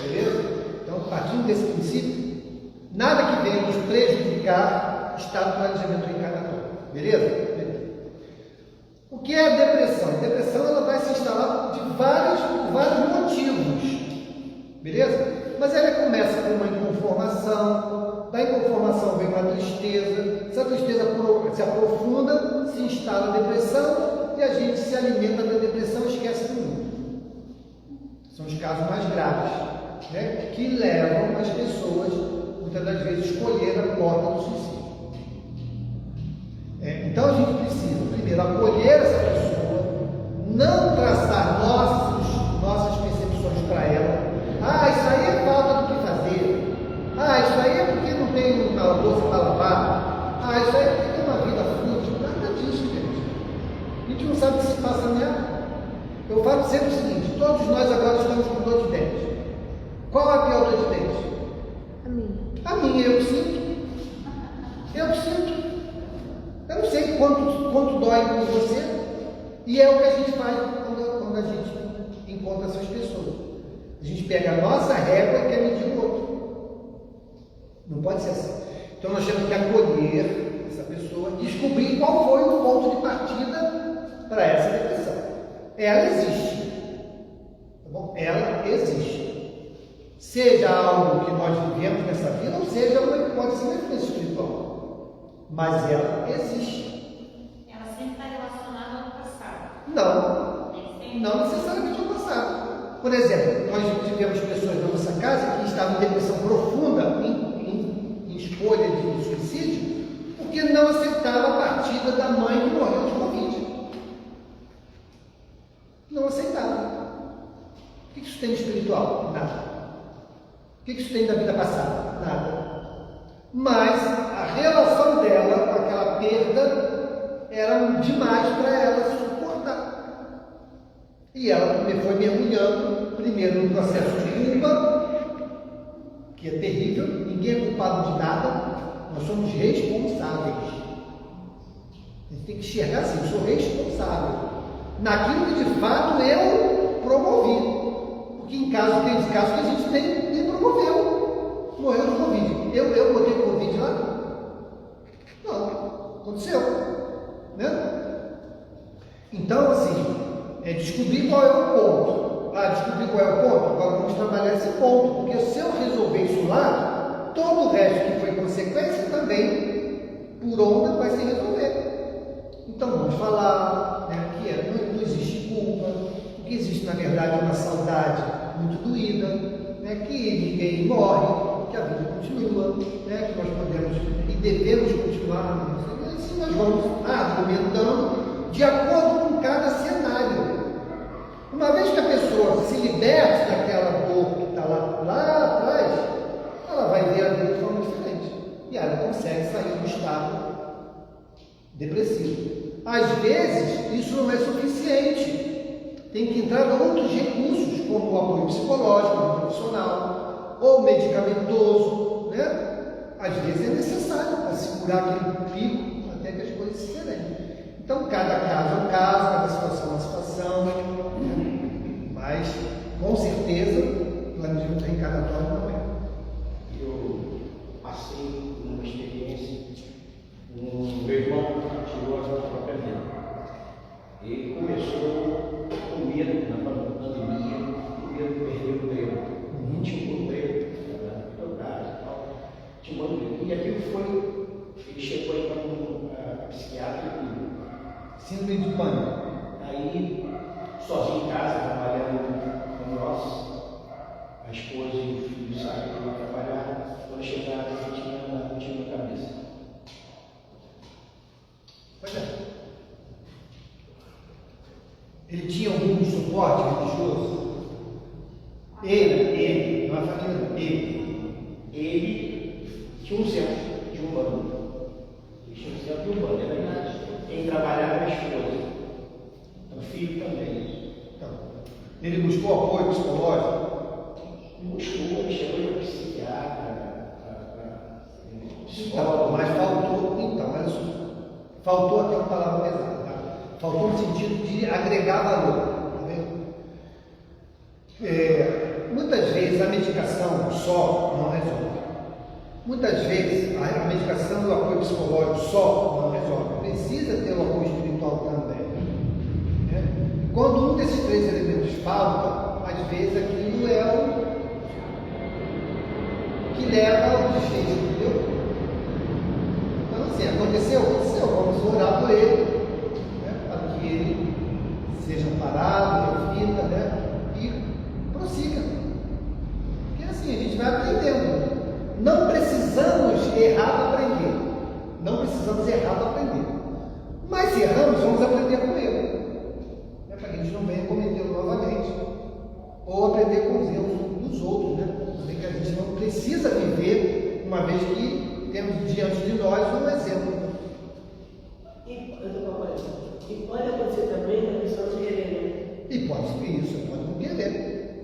Beleza? Então, partindo desse princípio, nada que venha nos prejudicar está no planejamento reencarnatório. Beleza? O que é a depressão? A depressão ela vai se instalar por vários motivos. Beleza? Mas ela começa com uma inconformação, da inconformação vem uma tristeza, essa tristeza se aprofunda, se instala a depressão e a gente se alimenta da depressão e esquece do mundo. São os casos mais graves, né? Que levam as pessoas, muitas das vezes, a escolher a porta do suicídio. Então a gente precisa, primeiro, acolher essa pessoa, não traçar nossas percepções para ela. Isso aí é falta do que fazer. Isso aí é porque não tem uma louça para lavar. Isso aí é porque tem uma vida fútil. Nada disso, gente. A gente não sabe o que se passa nela. Eu falo sempre o seguinte: todos nós agora estamos com dor de dente. Qual é a pior dor de dente? A minha. A minha, eu sinto. Eu sinto. Eu não sei quanto dói em você, e é o que a gente faz quando a gente encontra essas pessoas. A gente pega a nossa régua e quer medir o outro. Não pode ser assim. Então nós temos que acolher essa pessoa, descobrir qual foi o ponto de partida para essa depressão. Ela existe. Tá bom? Ela existe. Seja algo que nós vivemos nessa vida, ou seja uma hipótese uma influência espiritual. Mas ela existe. Ela sempre está relacionada ao passado. Não necessariamente ao passado. Por exemplo, nós tivemos pessoas na nossa casa que estavam em depressão profunda, em escolha de suicídio, porque não aceitavam a parte partida da mãe que morreu de Covid. Não aceitaram. O que isso tem de espiritual? Nada. O que isso tem da vida passada? Nada. Mas a relação dela com aquela perda era demais para ela suportar. E ela foi mergulhando, primeiro no processo de culpa, que é terrível, ninguém é culpado de nada, nós somos responsáveis. A gente tem que enxergar assim, eu sou responsável naquilo que de fato eu promovi. Porque tem casos que a gente nem promoveu, morreu de Covid. Eu botei Covid lá? Não, aconteceu. Né? Então, assim, descobrir qual é o ponto. Descobrir qual é o ponto, agora vamos trabalhar esse ponto. Porque se eu resolver isso lá, todo o resto que foi consequência também, por onda, vai se resolver. Então vamos falar, né, que não existe culpa, o que existe na verdade é uma saudade muito doída, né, que ninguém morre, que a vida continua, né, que nós podemos e devemos continuar, assim nós vamos argumentando de acordo com cada cenário. Uma vez que a pessoa se liberte daquela dor que está lá atrás, ela vai ver a vida de forma diferente e ela consegue sair do estado depressivo. Às vezes, isso não é suficiente. Tem que entrar outros recursos, como o apoio psicológico, profissional, ou medicamentoso, né? Às vezes é necessário para segurar aquele pico até que as coisas se serenem. Então, cada caso é um caso, cada situação é uma situação, né? Mas, com certeza, o planejamento reencarnatório não é. Eu passei por uma experiência, meu irmão tirou a sua própria vida. Ele começou com medo na pandemia, com medo de perder o emprego. Tinha um emprego, trabalho e tal, tinha um emprego. E aquilo foi, ele chegou aí para um psiquiatra e síndrome de pânico. aí, sozinho em casa, trabalhando como nós, a esposa e o filho saíram para trabalhar, quando chegaram, ele tinha na cabeça. Pois é. Ele tinha algum suporte religioso? Ele, não a família, ele tinha um centro de umbanda. Ele tinha um centro de umbanda, era verdade. Ele trabalhava com a esposa. O filho também. Então, ele buscou apoio psicológico? Buscou, ele chegou de psiquiatra, Então, mas faltou, olha só, faltou até uma palavra pesada, tá? Faltou no sentido de agregar valor, tá vendo? Muitas vezes a medicação só não resolve. Muitas vezes a medicação e o apoio psicológico só não resolve. Precisa ter o apoio espiritual também. Né? Quando um desses três elementos falta, às vezes aquilo é o que leva ao desfecho, entendeu? Então, assim, aconteceu, vamos orar por ele, né, para que ele seja parado, reflita, né, e prossiga. Porque assim, a gente vai aprendendo. Não precisamos errar para aprender. Não precisamos errar para aprender. Mas se erramos, vamos aprender com ele. Né, para que a gente não venha cometê-lo novamente. Ou aprender com os erros dos outros, né? Que a gente não precisa viver, uma vez que temos diante de nós um exemplo. E pode acontecer também da pessoa não querer. E pode ser isso, pode não querer.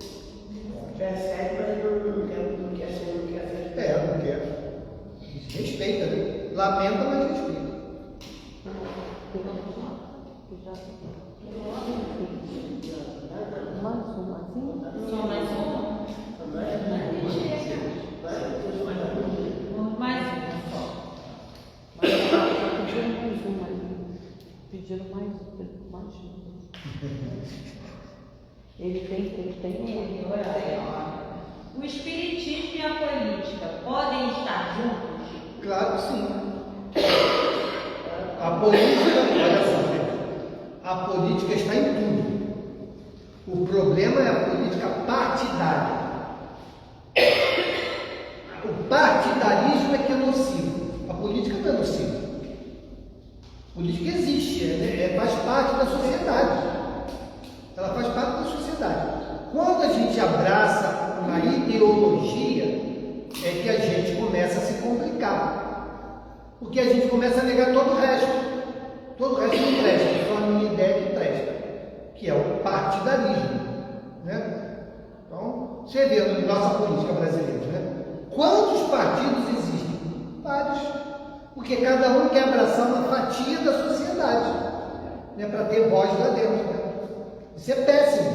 Percebe, mas não quer ser. Não quer. Respeita, né? Lamenta, mas respeita. Só mais uma? Pediram mais Ele tem. O espiritismo e a política podem estar juntos? Claro que sim. A política, olha só, a política está em tudo. O problema é a política partidária. O partidarismo é que é nocivo. A política não é nociva. Política existe, faz parte da sociedade. Ela faz parte da sociedade. Quando a gente abraça uma ideologia, é que a gente começa a se complicar. Porque a gente começa a negar todo o resto. Todo o resto não presta, só a minha ideia que presta, que é o partidarismo. Né? Então, você vê na nossa política brasileira, né? Quantos partidos existem? Vários. Porque cada um quer abraçar uma fatia da sociedade, né? Para ter voz lá dentro. Né? Isso é péssimo.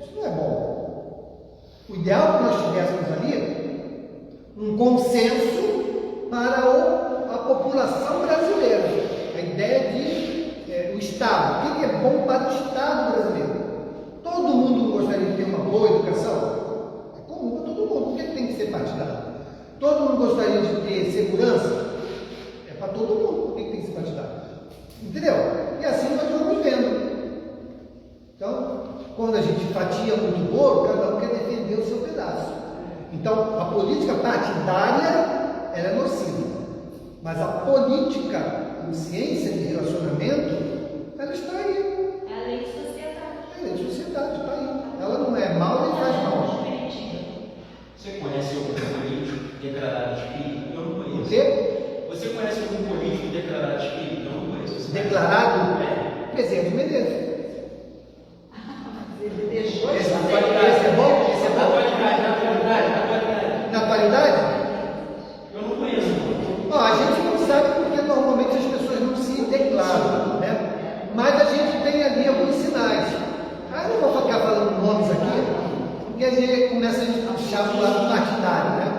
Isso não é bom. O ideal é que nós tivéssemos ali um consenso para a população brasileira. A ideia de o Estado. O que é bom para o Estado brasileiro? Todo mundo gostaria de ter uma boa educação? É comum para todo mundo. Por que tem que ser partidário? Todo mundo gostaria de ter segurança? É para todo mundo. Por que tem que ser partidário? Entendeu? E assim nós vamos vendo. Então, quando a gente fatia muito bolo, cada um quer defender o seu pedaço. Então, a política partidária ela é nociva. Mas a política, a ciência de relacionamento, ela está aí. É a lei de sociedade. É a lei de sociedade, está aí. Ela não é mal nem faz mal. Você conhece algum político declarado espírita? Eu não O conheço. quê? Você conhece algum político declarado espírita? Eu não conheço. Você Declarado? É. Presidente Menezes. Ele deixou Esse de é fazer bom? Esse é Na bom? atualidade, na atualidade, na atualidade. Na atualidade? Eu não conheço. Ó, a gente não sabe porque normalmente as pessoas não se declaram, né? Mas a gente tem ali alguns sinais. Ah, eu não vou ficar falando nomes aqui, porque a gente começa a puxar para o lado partidário, né?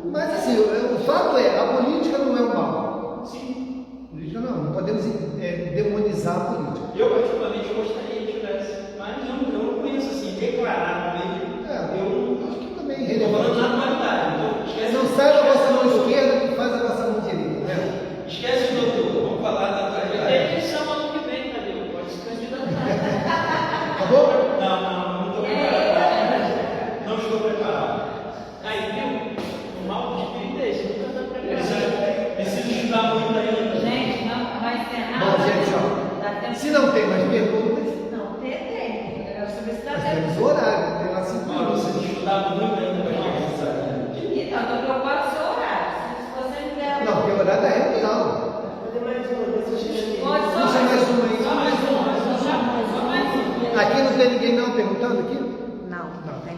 Mas assim, o fato é, a política não é o mal. Sim. Política não podemos demonizar a política. Eu, particularmente, gostaria que tivesse, mas eu não conheço assim, declarado mesmo. Eu Acho que também é estou falando relevante. na atualidade. Então, esquece, Não sai da vossa mão esquerda que faz a vossa mão direita, né? Esquece o doutor, vamos falar da atualidade. Eleição ano que vem, Tadeu, pode se candidatar. Tá bom? Não estou preparado. Não estou preparado. Aí, viu? O mal do espírito é esse, nunca dá pra Preciso estudar muito ainda. Gente, não vai encerrar. Bom, gente, ó. Dá tempo. Se não tem mais perguntas, Não, tem. Eu quero saber se dá nós tempo. temos o horário, tem lá 5 Não, minutos. preciso estudar muito ainda para chegar nessa área. Então, eu estou preocupado com o seu horário. Se você me der. Não, porque o horário da reunião. fazer mais uma, deixa eu chegar. Pode só Puxa mais uma aí. Só mais um. Só mais um. Aqui não tem ninguém não perguntando aqui? Não, não tem.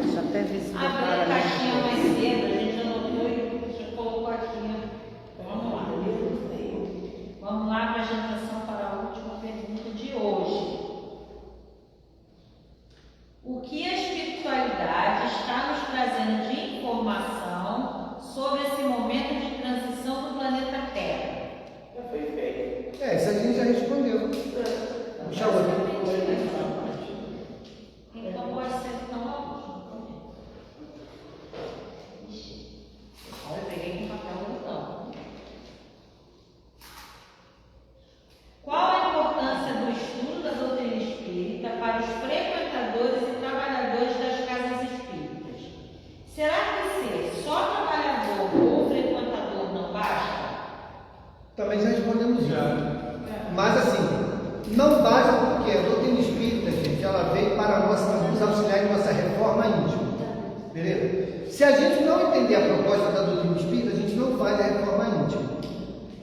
Deixa eu até ver se Abri a prepara caixinha mais cedo, a gente anotou e já colocou aqui. Vamos lá. Vamos lá para a agendação para a última pergunta de hoje. O que a espiritualidade está nos trazendo de informação sobre esse momento de transição do planeta Terra? Já foi feito. Isso a gente já respondeu. Puxa outra. Então pode ser então a última. Ixi, olha, eu peguei com papel então. Qual a importância do estudo da doutrina espírita para os frequentadores e trabalhadores das casas espíritas? Será que ser só trabalhador ou frequentador não basta? Também já respondemos isso. Mas assim, não basta porque a doutrina espírita, gente, ela veio para nos auxiliar em nossa reforma íntima. Beleza? Se a gente não entender a proposta da doutrina espírita, a gente não faz a reforma íntima.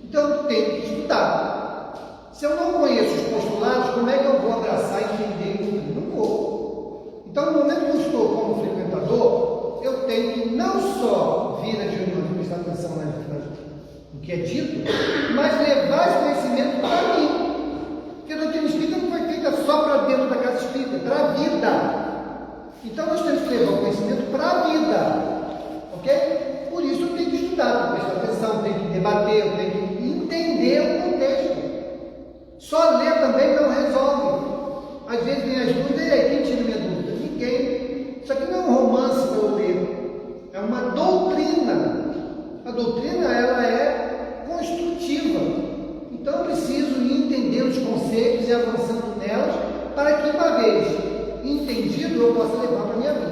Então tem que estudar. Se eu não conheço os postulados, como é que eu vou abraçar, entender e cumprir? Não vou. Então, no momento que eu estou como frequentador, eu tenho que não só vir às reuniões e prestar atenção no que é dito, mas levar esse conhecimento para mim. Porque a doutrina espírita não foi feita só para dentro da casa espírita, é para a vida. Então, nós temos que levar o conhecimento para a vida. Ok? Por isso, eu tenho que estudar, tenho que prestar atenção, eu tenho que debater, eu tenho que entender o contexto. Só ler também não resolve. Às vezes vem as dúvidas, e aí, quem tira minha dúvida? Ninguém. Isso aqui não é um romance para eu ler. É uma doutrina. A doutrina, ela é construtiva. Então, eu preciso ir entendendo os conceitos e avançando nelas, para que, uma vez entendido, eu possa levar para a minha vida.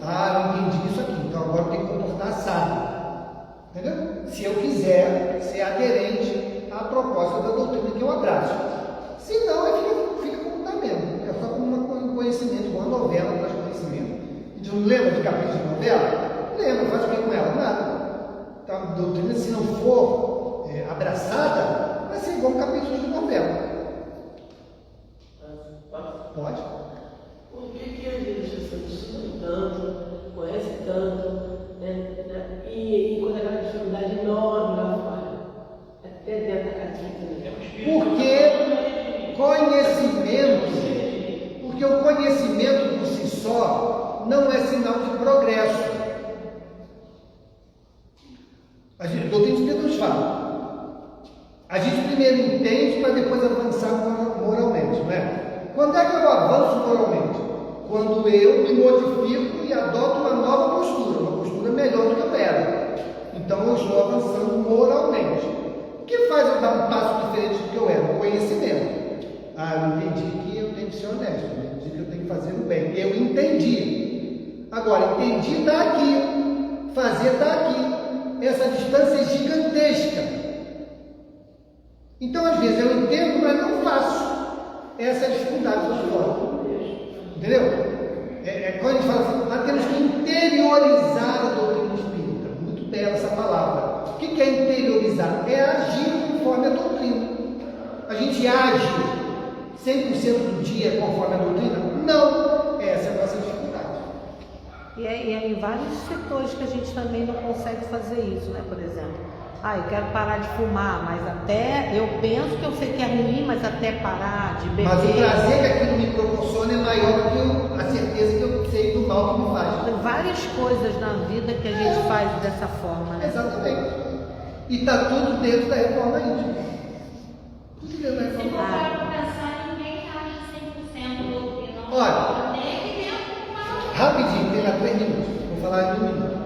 Ah, eu entendi isso aqui, então agora eu tenho que comportar sábio. Entendeu? Se eu quiser ser aderente à proposta da doutrina que eu abraço. Se não, aí fica como está mesmo. É só como um conhecimento, igual a novela traz conhecimento. A gente não lembra de capítulo de novela? Lembra, faz o que com ela? Nada. Então, a doutrina, se não for abraçada, vai ser igual um capítulo de novela. Pode? Por que a gente estuda tanto, conhece tanto, né? E encontra aquela dificuldade enorme lá fora, até dentro da casinha? Porque o conhecimento por si só não é sinal de progresso. A doutrina espírita nos fala. A gente primeiro entende para depois avançar moralmente, não é? Quando é que eu avanço moralmente? Quando eu me modifico e adoto uma nova postura melhor do que eu era. Então eu estou avançando moralmente. O que faz eu dar um passo diferente do que eu era? O conhecimento. Eu entendi que eu tenho que ser honesto, eu entendi que eu tenho que fazer o bem. Eu entendi. Agora, entendi está aqui, fazer está aqui. Essa distância é gigantesca. Então, às vezes, eu entendo, mas não faço. Essa é a dificuldade lá fora. Entendeu? Quando a gente fala assim, nós temos que interiorizar a doutrina espírita. Muito bela essa palavra. O que é interiorizar? É agir conforme a doutrina. A gente age 100% do dia conforme a doutrina? Não. Essa é a nossa dificuldade. E é em vários setores que a gente também não consegue fazer isso, né? Por exemplo, eu quero parar de fumar, mas até eu penso que eu sei que é ruim, mas até parar de beber. Mas o prazer que aquilo me proporciona é maior do que a certeza que eu sei do mal que me faz. Tem várias coisas na vida que a gente faz dessa forma, né? Exatamente. E está tudo dentro da reforma íntima. Tudo dentro da Se reforma for íntima. para pensar, ninguém age 100% doutrina. Olha, Nem que dentro de uma... rapidinho, tem lá 3 minutos. Vou falar em 1 minuto.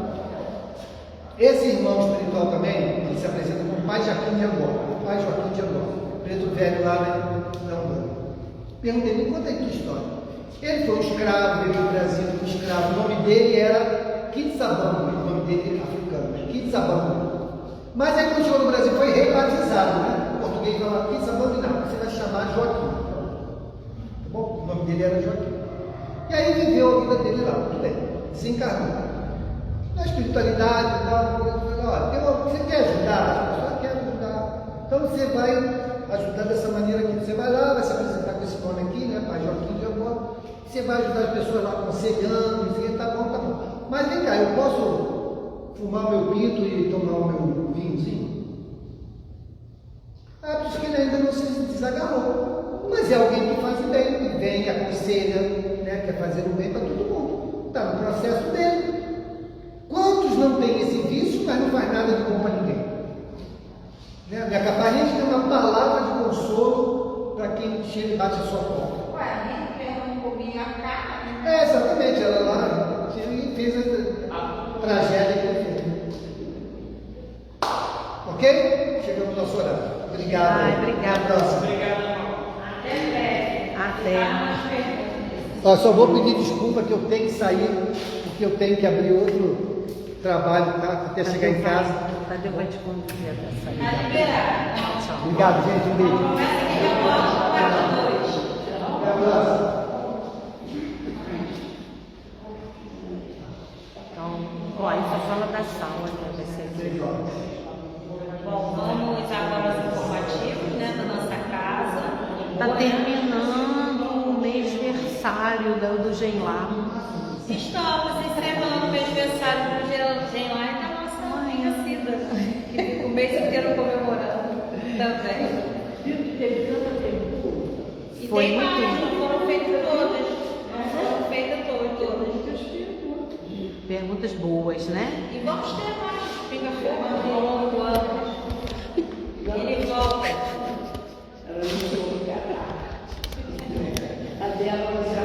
Esse irmão espiritual também, ele se apresenta como Pai Joaquim de Angola. Pai Joaquim de Angola. Preto velho lá na Angola. Perguntei, me conta aí tua história. Ele foi um escravo, veio do Brasil, um escravo. O nome dele era Kitsabangu, o nome dele africano, Kitsabangu. Mas aí quando chegou no Brasil foi rebatizado, né? O português fala Kitsabangu, não, você vai chamar Joaquim. Tá bom? O nome dele era Joaquim. E aí viveu a vida dele lá, tudo bem, desencarnou. Na espiritualidade e tal, olha, você quer ajudar? A pessoa quer ajudar. Então você vai ajudar dessa maneira aqui. Você vai lá, vai se apresentar com esse nome aqui, né? Pai Joaquim de Angola. Você vai ajudar as pessoas lá aconselhando, dizendo, tá bom, tá bom. Mas vem cá, eu posso fumar o meu pinto e tomar o meu vinhozinho? Por isso que ele ainda não se desagarrou. Mas é alguém que faz o bem, que vem, que aconselha, né? Quer fazer o bem para todo mundo. Está no processo dele. Quantos não têm esse vício, mas não faz nada de bom para ninguém? Né? É capaz de ter uma palavra de consolo para quem chega e bate a sua porta. Nem perguntou comigo a cara. Exatamente, ela lá fez a tragédia que ele fez. Ok? Chegamos no nosso horário. Obrigado. Obrigada. Até a próxima. Obrigado, irmão. Até. Só vou pedir desculpa que eu tenho que sair, porque eu tenho que abrir outro trabalho, tá? Até chegar em casa. Cadê vai te conduzir até a saída? Tá liberado. Tchau. Obrigado, gente. Um beijo. Começa aqui que eu volto para noite. Até a próxima. Então, isso é sala da sala, né? Vai ser aqui. Bom, vamos agora aos informativos, né, da nossa casa. Está terminando o mêsversário do Genlar. Estamos encerrando o mêsversário do Genlar e da nossa mãe, a Cida, que fica o mês inteiro comemorando também. E Foi tem muito mais, bom. não foram feitas todas. Não foram feitas todas. Perguntas boas, né? E vamos ter mais pinga-fogo ao longo do ano. Ele volta. Ela não soube encarar. A dela vai ser a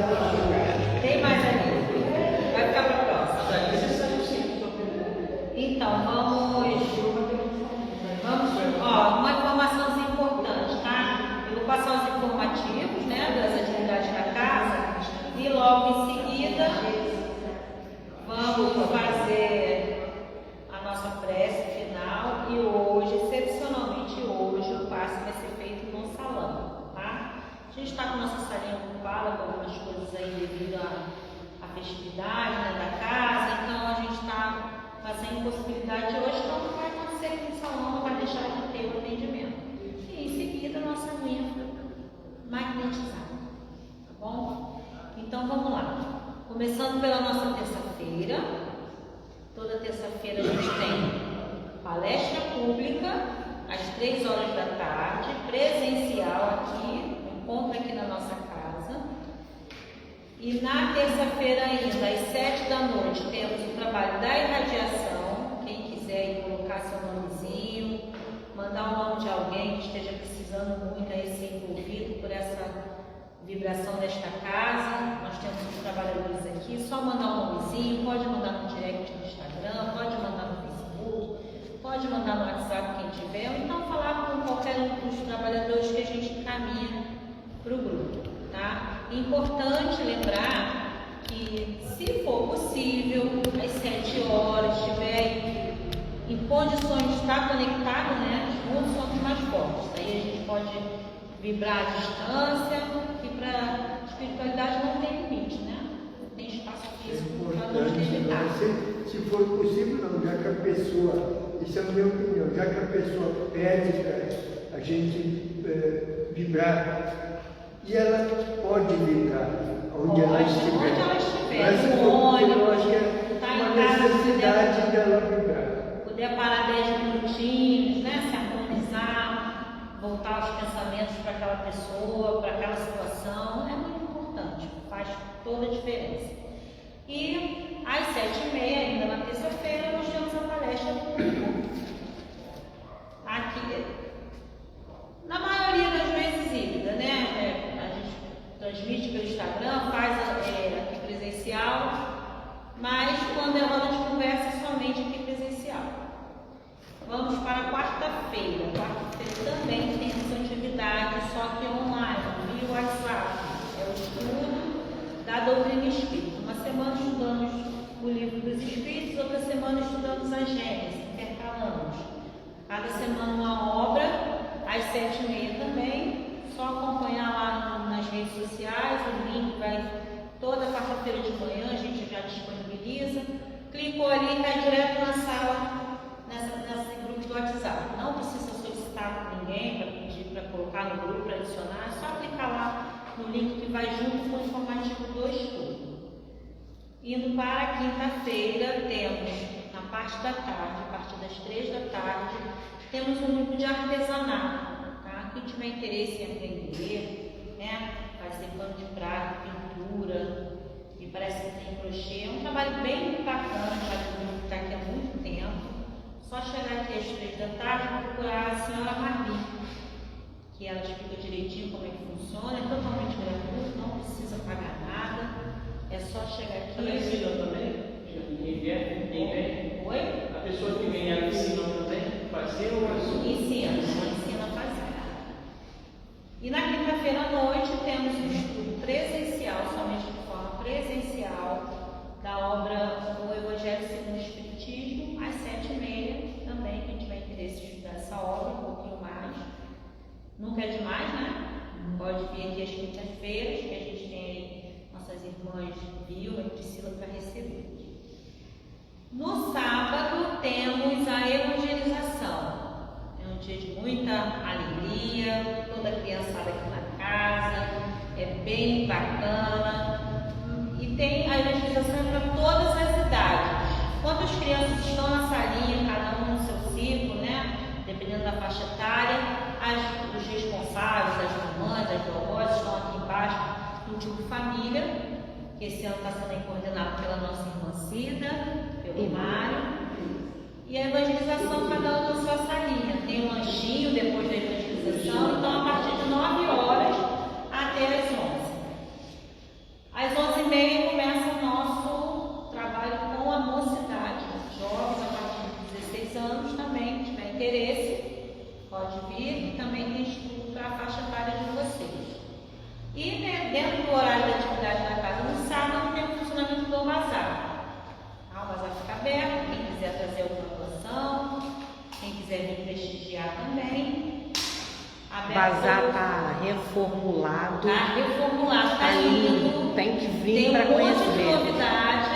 Tem mais ali. Vai ficar para a próxima. Então, vamos. Uma informação importante, tá? Eu vou passar os informativos, né, das atividades da casa e logo em seguida vamos fazer a nossa prece final e hoje, excepcionalmente hoje, o passe festividade, né, da casa, então a gente está fazendo possibilidade de hoje, então não vai acontecer que o salão não vai deixar de ter o atendimento. E em seguida a nossa unha magnetizada, tá bom? Então vamos lá. Começando pela nossa terça-feira. Toda terça-feira a gente tem palestra pública às 3 horas da tarde, presencial aqui, encontro aqui na nossa casa. E na terça-feira ainda, às 7 da noite, temos o trabalho da irradiação. Quem quiser ir colocar seu nomezinho, mandar o nome de alguém que esteja precisando muito aí ser envolvido por essa vibração desta casa. Nós temos os trabalhadores aqui, só mandar um nomezinho, pode mandar no direct no Instagram, pode mandar no Facebook, pode mandar no WhatsApp quem tiver, ou então falar com qualquer um dos trabalhadores que a gente encaminha para o grupo, tá? Importante lembrar que, se for possível, às 7 horas, estiver em condições de estar conectado, né, juntos somos mais fortes. Aí a gente pode vibrar à distância, e para a espiritualidade não tem limite, né? Não tem espaço físico para nos limitar. Se for possível, não, já que a pessoa, isso é a minha opinião, já que a pessoa pede para a gente vibrar, e ela pode vibrar onde ela estiver. Onde ela estiver, mas no ônibus, eu acho que é tá uma em casa, necessidade dela vibrar. Puder parar 10 minutinhos, né? Se harmonizar, voltar os pensamentos para aquela pessoa, para aquela situação, é muito importante, faz toda a diferença. E às 7h30, ainda na terça-feira, nós temos a palestra pública. Aqui, na maioria das vezes híbrida, né? A gente transmite pelo Instagram, faz aqui presencial, mas quando é roda de conversa, somente aqui presencial. Vamos para quarta-feira. Quarta-feira também temos atividade, só que online, via WhatsApp. É o estudo da doutrina espírita. Uma semana estudamos o livro dos Espíritos, outra semana estudamos a Gênesis, intercalamos. Cada semana uma obra, às 7h30 também. Só acompanhar lá nas redes sociais, o link vai toda quarta-feira de manhã, a gente já disponibiliza. Clicou ali e cai direto na sala, nesse grupo do WhatsApp. Não precisa solicitar com ninguém para pedir para colocar no grupo, para adicionar, é só clicar lá no link que vai junto com o informativo do estudo. Indo para a quinta-feira, temos na parte da tarde, a partir das 3 da tarde, temos um grupo de artesanato. Tá? Quem tiver interesse em aprender, né? Fazer pano de prato, pintura, e parece que tem crochê, é um trabalho bem bacana, já que está aqui há muito tempo. Só chegar aqui às 3 da tarde e procurar a senhora Marli, que ela explica direitinho como é que funciona, é totalmente gratuito, não precisa pagar nada, é só chegar aqui. Ela ensina também? Quem vem? Oi? A pessoa que vem, ela ensina também? Fazer ou Ensina a fazer. E na quinta-feira à noite temos um estudo presencial, somente de forma presencial, da obra O Evangelho segundo o Espiritismo, às 7h30 também. Quem tiver interesse em estudar essa obra, um pouquinho mais. Nunca é demais, né? Pode vir aqui às quintas-feiras, que a gente tem aí nossas irmãs Vilma e Priscila para receber. No sábado temos a evangelização. É um dia de muita alegria, toda a criançada aqui na casa, é bem bacana. E tem a evangelização para todas as idades. Quando as crianças estão na salinha, cada um no seu ciclo, né? Dependendo da faixa etária, os responsáveis, as mamães, as vovós estão aqui embaixo no grupo família, que esse ano está sendo coordenado pela nossa irmã Cida, pelo Mário. E a evangelização, cada um na sua salinha. Tem um lanchinho depois da evangelização, então a partir de 9 horas até as 11. Às 11h30 começa o nosso trabalho com a mocidade. Jovens a partir de 16 anos também, se tiver interesse, pode vir, e também tem estudo para a faixa etária de vocês. E dentro do horário da atividade da casa no sábado tem o funcionamento do bazar. O bazar fica aberto, quem quiser trazer alguma doação, quem quiser vir prestigiar também. A Bazar tá reformulado. Tá reformulado, tá Tá lindo. lindo. Tem que vir Tem para um monte de conhecer. novidade.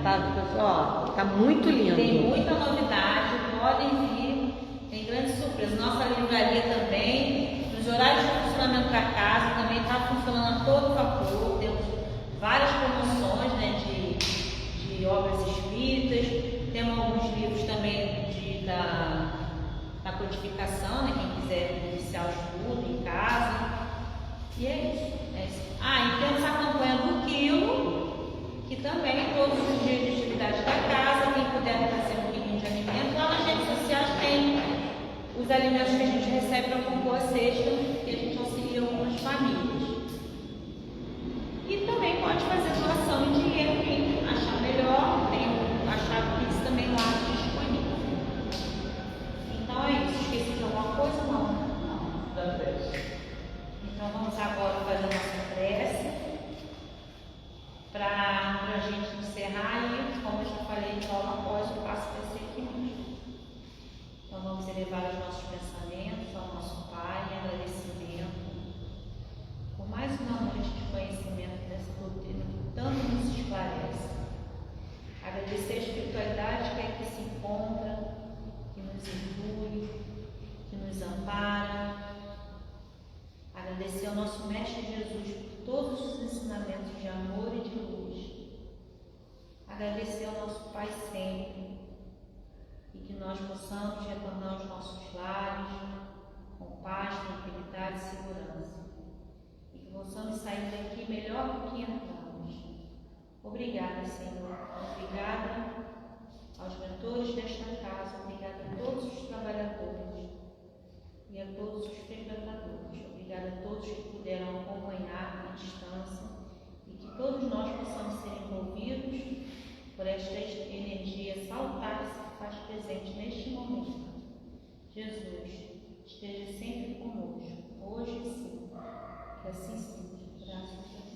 Tá muito lindo. Tem muita novidade, podem vir. Tem grande surpresa. Nossa livraria também, nos horários de funcionamento para casa, também está funcionando a todo vapor. Temos várias promoções, né, de obras espíritas. Temos alguns livros também da codificação, né, quem quiser iniciar o estudo em casa. E é isso. E temos a campanha do quilo, que também todos os dias de atividade da casa, quem puder trazer um quilinho de alimento, lá nas redes sociais tem os alimentos que a gente recebe para compor a cesta, que a gente auxilia algumas famílias. E também pode fazer doação em dinheiro, quem achar melhor, tem a chave Pix também lá disponível. Então é isso. Esqueci de alguma coisa? Não. Então vamos agora fazer nossa prece para a gente encerrar e, como eu já falei, logo após o passo vai ser aqui mesmo. Então vamos elevar os nossos pensamentos ao nosso Pai em agradecimento por mais uma noite de conhecimento dessa doutrina que tanto nos esclarece. Agradecer a espiritualidade que aqui se encontra, que nos inclui, que nos ampara. Agradecer ao nosso Mestre Jesus por todos os ensinamentos de amor e de luz. Agradecer ao nosso Pai sempre e que nós possamos retornar aos nossos lares com paz, tranquilidade e segurança. E que possamos sair daqui melhor do que entramos. Obrigada, Senhor. Obrigada aos mentores desta casa. Obrigada a todos os trabalhadores e a todos os frequentadores. Obrigada a todos que puderam acompanhar à distância e que todos nós possamos ser envolvidos por esta energia salutar que se faz presente neste momento. Jesus, esteja sempre conosco, hoje e sempre. Que assim seja. Graças a Deus.